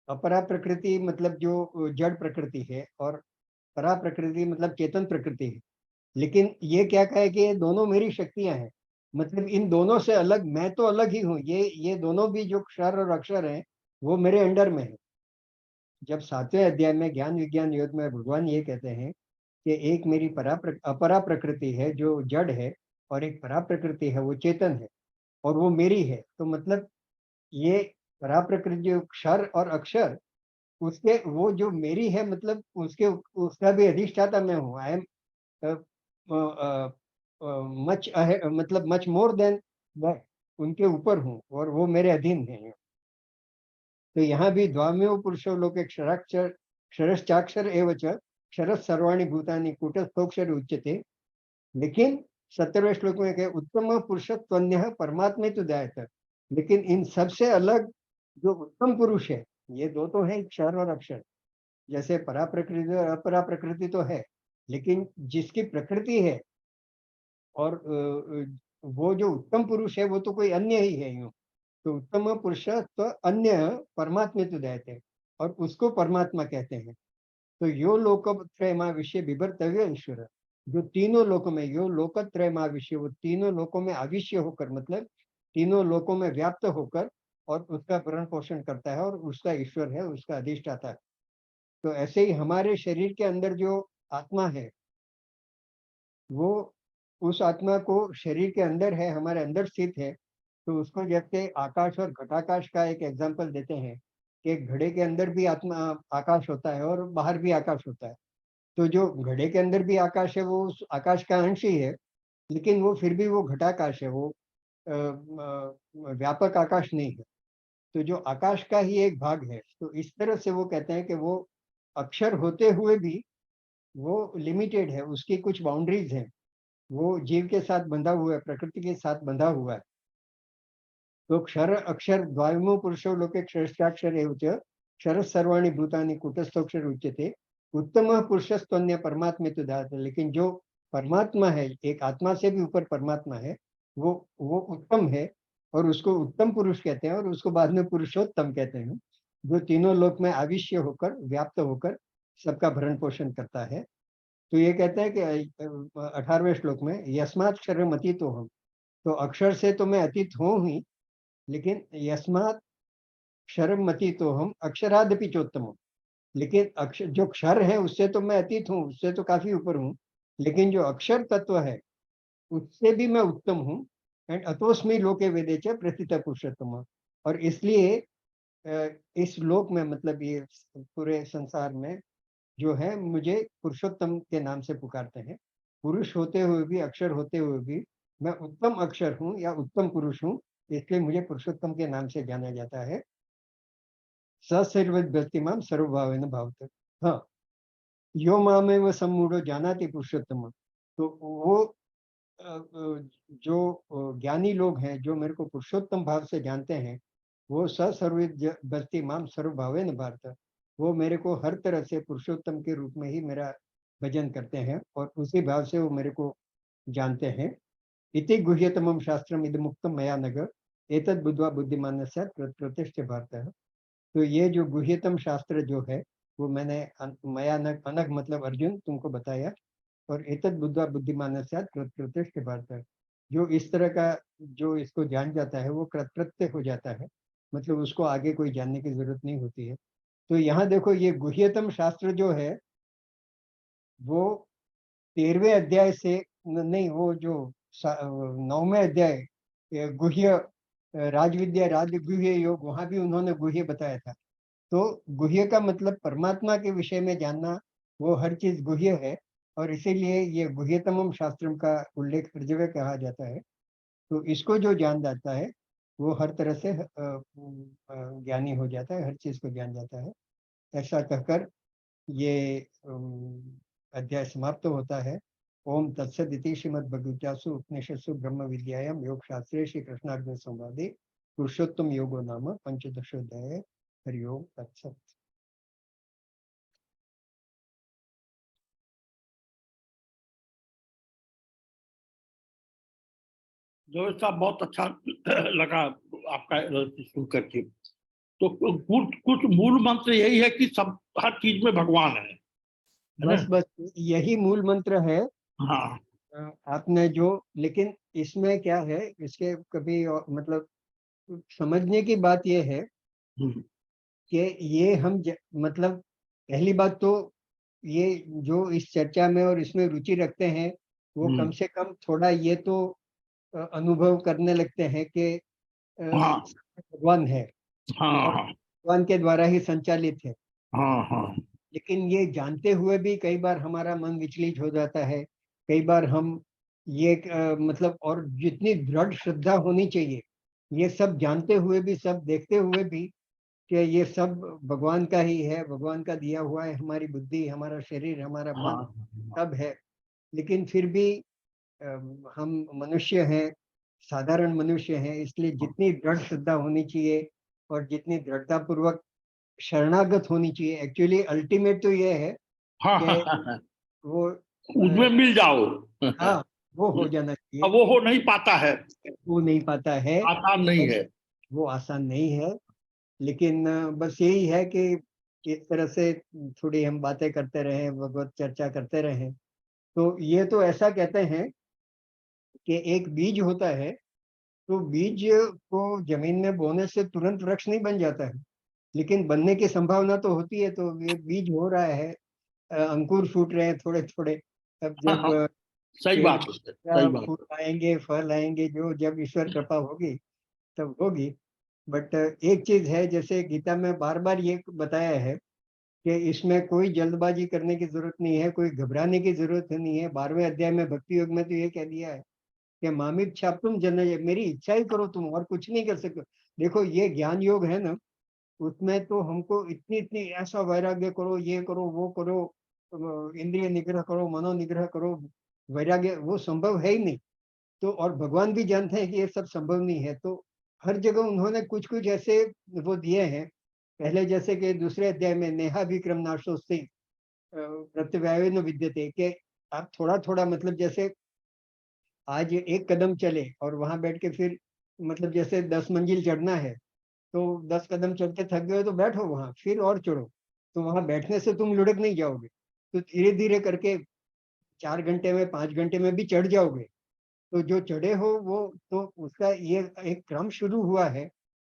S1: अपरा प्रकृति मतलब जो जड़ प्रकृति है, और परा प्रकृति मतलब चेतन प्रकृति है। लेकिन ये क्या कहा है कि ये दोनों मेरी शक्तियां हैं, मतलब इन दोनों से अलग मैं तो अलग ही हूँ। ये दोनों भी जो क्षर और अक्षर हैं वो मेरे अंडर में है। जब 7वें अध्याय में ज्ञान विज्ञान योग में भगवान ये कहते हैं कि एक मेरी अपरा प्रकृति है जो जड़ है, और एक परा प्रकृति है वो चेतन है, और वो मेरी है। तो मतलब ये परा प्रकृति जो क्षर और अक्षर, उसके वो जो मेरी है, मतलब उसके उसका भी अधिष्ठाता मैं हूँ। आई एम मच मतलब मच मोर देन दैट, उनके ऊपर हूँ और वो मेरे अधीन है। तो यहाँ भी द्वाम्यो पुरुषो लोके क्षराक्षर क्षरश्चाक्षर एव च क्षरः सर्वाणि भूतानि कूटस्थोक्षर उच्यते। लेकिन 17वें श्लोक में कहे उत्तम पुरुषत्वन्य परमात्मा तो जायत। लेकिन इन सबसे अलग जो उत्तम पुरुष है, ये दो तो है क्षर और अक्षर। जैसे परा प्रकृति और अपरा प्रकृति तो है, लेकिन जिसकी प्रकृति है और वो जो उत्तम पुरुष है वो तो कोई अन्य ही है यूं। तो उत्तम पुरुष तो अन्य परमात्मा तो जायते हैं, और उसको परमात्मा कहते हैं। तो यो लोकत्रय विषय विभर्तव्य ईश्वर, जो तीनों लोकों में, यो लोकत्रय विषय, वो तीनों लोकों में आविष्य होकर, मतलब तीनों लोकों में व्याप्त होकर, और उसका भरण पोषण करता है, और उसका ईश्वर है, उसका अधिष्ठाता है। तो ऐसे ही हमारे शरीर के अंदर जो आत्मा है, वो उस आत्मा को शरीर के अंदर है, हमारे अंदर स्थित है। तो उसको जैसे आकाश और घटाकाश का एक एग्जांपल देते हैं कि घड़े के अंदर भी आत्मा आकाश होता है और बाहर भी आकाश होता है। तो जो घड़े के अंदर भी आकाश है वो उस आकाश का अंश ही है, लेकिन वो फिर भी वो घटाकाश है, वो व्यापक आकाश नहीं है। तो जो आकाश का ही एक भाग है, तो इस तरह से वो कहते हैं कि वो अक्षर होते हुए भी वो लिमिटेड है, उसकी कुछ बाउंड्रीज हैं। वो जीव के साथ बंधा हुआ है, प्रकृति के साथ बंधा हुआ है। तो क्षर अक्षर द्वाविमो पुरुषो लोके क्षरश्चाक्षर एव च क्षर सर्वाणि भूतानि कूटस्थोक्षर उच्यते। उत्तम पुरुषस्तन्य परमात्मा तो दात। लेकिन जो परमात्मा है, एक आत्मा से भी ऊपर परमात्मा है, वो उत्तम है, और उसको उत्तम पुरुष कहते हैं, और उसको बाद में पुरुषोत्तम कहते हैं, जो तीनों लोक में आविष्य होकर, व्याप्त होकर सबका भरण पोषण करता है। तो ये कहता है कि 18वें श्लोक में यस्मात् क्षरमतीतो हम, तो अक्षर से तो मैं अतीत हूँ ही, लेकिन यस्मात् क्षरम मति तो हम अक्षरादपि चोत्तम हूँ। लेकिन अक्षर जो क्षर है उससे तो मैं अतीत हूँ, उससे तो काफी ऊपर हूँ, लेकिन जो अक्षर तत्व है उससे भी मैं उत्तम हूँ। एंड अतोस्मि लोके वेदे च प्रथितः पुरुषोत्तम। और इसलिए इस लोक में, मतलब ये पूरे संसार में जो है, मुझे पुरुषोत्तम के नाम से पुकारते हैं। पुरुष होते हुए भी, अक्षर होते हुए भी मैं उत्तम अक्षर हूँ या उत्तम पुरुष हूँ, इसलिए मुझे पुरुषोत्तम के नाम से जाना जाता है। स सर्वव्यक्तिमां सर्वभावेन भावते। हाँ, यो मामेव सम्मूढ़ो जानाति पुरुषोत्तम। तो वो जो ज्ञानी लोग हैं, जो मेरे को पुरुषोत्तम भाव से जानते हैं, वो सर्वव्यक्ति माम सर्वभावेन भारत, वो मेरे को हर तरह से पुरुषोत्तम के रूप में ही मेरा भजन करते हैं और उसी भाव से वो मेरे को जानते हैं। इति गुह्यतमं शास्त्रम इदमुक्तम मया नघ एतद् बुद्ध्वा बुद्धिमानः स्यात् प्रतिष्ठित भारतः। तो ये जो गुह्यतम शास्त्र जो है, वो मैंने मया नघ, अनघ मतलब अर्जुन, तुमको बताया। और एतद् बुद्ध्वा बुद्धिमानः स्यात् कृतकृत्यश्च भारत, जो इस तरह का, जो इसको जान जाता है वो कृतकृत्य हो जाता है, मतलब उसको आगे कोई जानने की जरूरत नहीं होती है। तो यहाँ देखो, ये गुह्यतम शास्त्र जो है वो 13वें अध्याय से नहीं, वो जो 9वें अध्याय, गुह्य राजविद्या राजगुह्य योग, वहां भी उन्होंने गुह्य बताया था। तो गुह्य का मतलब परमात्मा के विषय में जानना, वो हर चीज गुह्य है। और इसीलिए ये गुह्यतमम शास्त्रम का उल्लेख हर जगह कहा जाता है। तो इसको जो जान जाता है वो हर तरह से ज्ञानी हो जाता है, हर चीज को जान जाता है। ऐसा कहकर ये अध्याय समाप्त होता है। ओम तत्सदिति श्रीमद्भगवद्गीतासु उपनिषत्सु ब्रह्म विद्यायां योग शास्त्रे श्री कृष्णार्जुन संवादे पुरुषोत्तम योगो नाम पंचदशोध्याय। हरि ओम तत्सत्।
S2: जोर साहब बहुत अच्छा लगा आपका सुन करके। तो कुछ कुछ मूल मंत्र यही है कि सब हर चीज में भगवान है ना?
S1: बस बस यही मूल मंत्र है।
S2: हाँ।
S1: आपने जो, लेकिन इसमें क्या है, इसके कभी मतलब समझने की बात यह है
S2: हम्म।
S1: कि ये मतलब पहली बात तो, ये जो इस चर्चा में और इसमें रुचि रखते हैं, वो कम से कम थोड़ा ये तो अनुभव करने लगते हैं कि
S2: हाँ
S1: भगवान है
S2: हाँ
S1: और
S2: हाँ
S1: भगवान के द्वारा ही संचालित है।
S2: हाँ हाँ
S1: लेकिन ये जानते हुए भी कई बार हमारा मन विचलित हो जाता है। कई बार हम ये मतलब, और जितनी दृढ़ श्रद्धा होनी चाहिए, ये सब जानते हुए भी, सब देखते हुए भी कि ये सब भगवान का ही है, भगवान का दिया हुआ है, हमारी बुद्धि, हमारा शरीर, हमारा मन
S2: हाँ
S1: सब है। लेकिन फिर भी हम मनुष्य हैं, साधारण मनुष्य हैं, इसलिए जितनी दृढ़ श्रद्धा होनी चाहिए और जितनी दृढ़ता पूर्वक शरणागत होनी चाहिए, एक्चुअली अल्टीमेट तो ये है
S2: हाँ
S1: कि
S2: हाँ हाँ हाँ।
S1: वो
S2: उसमें मिल जाओ।
S1: हाँ, वो हो जाना चाहिए।
S2: अब वो हो नहीं पाता है,
S1: वो नहीं पाता है,
S2: आसान नहीं
S1: और
S2: है।
S1: वो आसान नहीं है। लेकिन बस यही है कि इस तरह से थोड़ी हम बातें करते रहें, भगवत चर्चा करते रहें। तो ये तो ऐसा कहते हैं कि एक बीज होता है, तो बीज को जमीन में बोने से तुरंत वृक्ष नहीं बन जाता है, लेकिन बनने की संभावना तो होती है। तो ये बीज हो रहा है, अंकुर फूट रहे हैं थोड़े थोड़े। अब
S2: हाँ
S1: जब
S2: हाँ, सही
S1: पेड़
S2: बात है, सही बात
S1: फूल
S2: है।
S1: आएंगे, फल आएंगे, जो जब ईश्वर कृपा होगी तब होगी। बट एक चीज है, जैसे गीता में बार बार ये बताया है कि इसमें कोई जल्दबाजी करने की जरूरत नहीं है, कोई घबराने की जरूरत नहीं है। 12वें अध्याय में भक्ति योग में तो ये कह दिया है कि मामिक छाप तुम जन, मेरी इच्छा ही करो तुम, और कुछ नहीं कर सकते। देखो ये ज्ञान योग है ना, उसमें तो हमको इतनी इतनी ऐसा वैराग्य करो, ये करो, वो करो, इंद्रिय निग्रह करो, मनो निग्रह करो, वैराग्य, वो संभव है ही नहीं। तो और भगवान भी जानते हैं कि ये सब संभव नहीं है। तो हर जगह उन्होंने कुछ कुछ ऐसे वो दिए हैं। पहले जैसे कि दूसरे अध्याय में नेहा विक्रम नाशोस्ति प्रत्यवाय न विद्यते, कि आप थोड़ा थोड़ा, मतलब जैसे आज एक कदम चले और वहां बैठ के फिर, मतलब जैसे 10 मंजिल चढ़ना है, तो 10 कदम चल के थक गए तो बैठो वहां, फिर और चढ़ो। तो वहां बैठने से तुम लुढ़क नहीं जाओगे, तो धीरे धीरे करके 4 घंटे में, 5 घंटे में भी चढ़ जाओगे। तो जो चढ़े हो वो तो उसका ये एक क्रम शुरू हुआ है,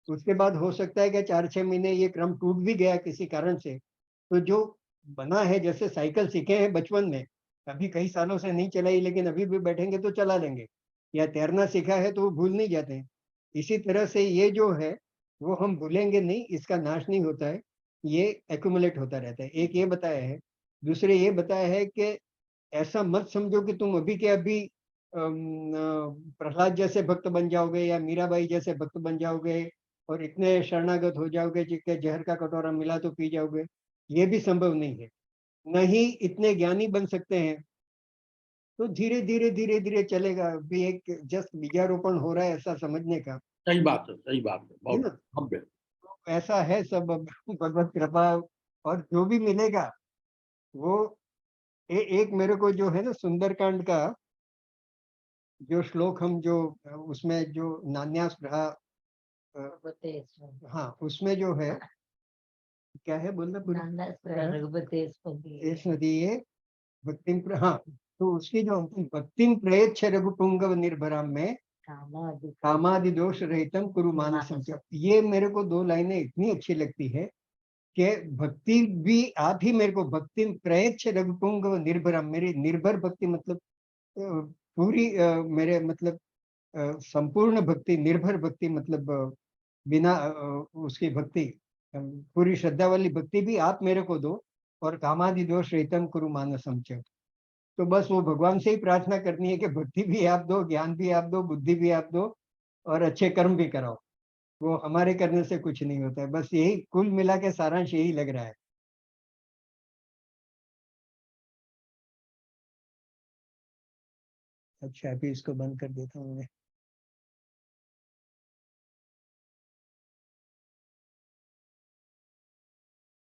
S1: उसके बाद हो सकता है कि 4-6 महीने ये क्रम टूट भी गया किसी कारण से, तो जो बना है जैसे साइकिल सीखे हैं बचपन में, अभी कई सालों से नहीं चलाई लेकिन अभी भी बैठेंगे तो चला लेंगे, या तैरना सीखा है तो वो भूल नहीं जाते हैं। इसी तरह से ये जो है, वो हम भूलेंगे नहीं, इसका नाश नहीं होता है, ये एक्यूमुलेट होता रहता है। एक ये बताया है, दूसरे ये बताया है कि ऐसा मत समझो कि तुम अभी के अभी प्रहलाद जैसे भक्त बन जाओगे या मीराबाई जैसे भक्त बन जाओगे और इतने शरणागत हो जाओगे कि जहर का कटोरा मिला तो पी जाओगे, ये भी संभव नहीं है। न ही इतने ज्ञानी बन सकते हैं, तो धीरे-धीरे, धीरे-धीरे चलेगा। अभी एक जस्ट बीजारोपण हो रहा है ऐसा समझने का,
S2: सही बात है, सही बात है,
S1: है
S2: बहुत
S1: ना?
S2: भव्य।
S1: तो ऐसा है सब अब भगवत कृपा, और जो भी मिलेगा वो एक मेरे को जो है ना सुंदरकांड का जो श्लोक हम जो उसमें जो नान्यास रहा, हाँ, उसमें जो है क्या है बोलना पूरा क्या है? एष नदीये भक्तिं हाँ, तो उसकी जो भक्तिं प्रयच्छ रघुपुंगव निर्भराम में कामादि दोष रहितम कुरु मानसं च। ये मेरे को 2 लाइनें इतनी अच्छी लगती है कि भक्ति भी आप ही मेरे को भक्तिं प्रयच्छ रघुपुंगव निर्भरम, मेरी निर्भर भक्ति मतलब पूरी मेरे मतलब संपूर्ण भक्ति, निर्भर भक्ति मतलब बिना उसकी भक्ति, पूरी श्रद्धा वाली भक्ति भी आप मेरे को दो, और कामादि दोष रहितम कुरु मानसं च। तो बस वो भगवान से ही प्रार्थना करनी है कि भक्ति भी आप दो, ज्ञान भी आप दो, बुद्धि भी आप दो और अच्छे कर्म भी कराओ। वो हमारे करने से कुछ नहीं होता है। बस यही कुल मिला के सारांश यही लग रहा है। अच्छा, अभी इसको बंद कर देता हूँ मैं।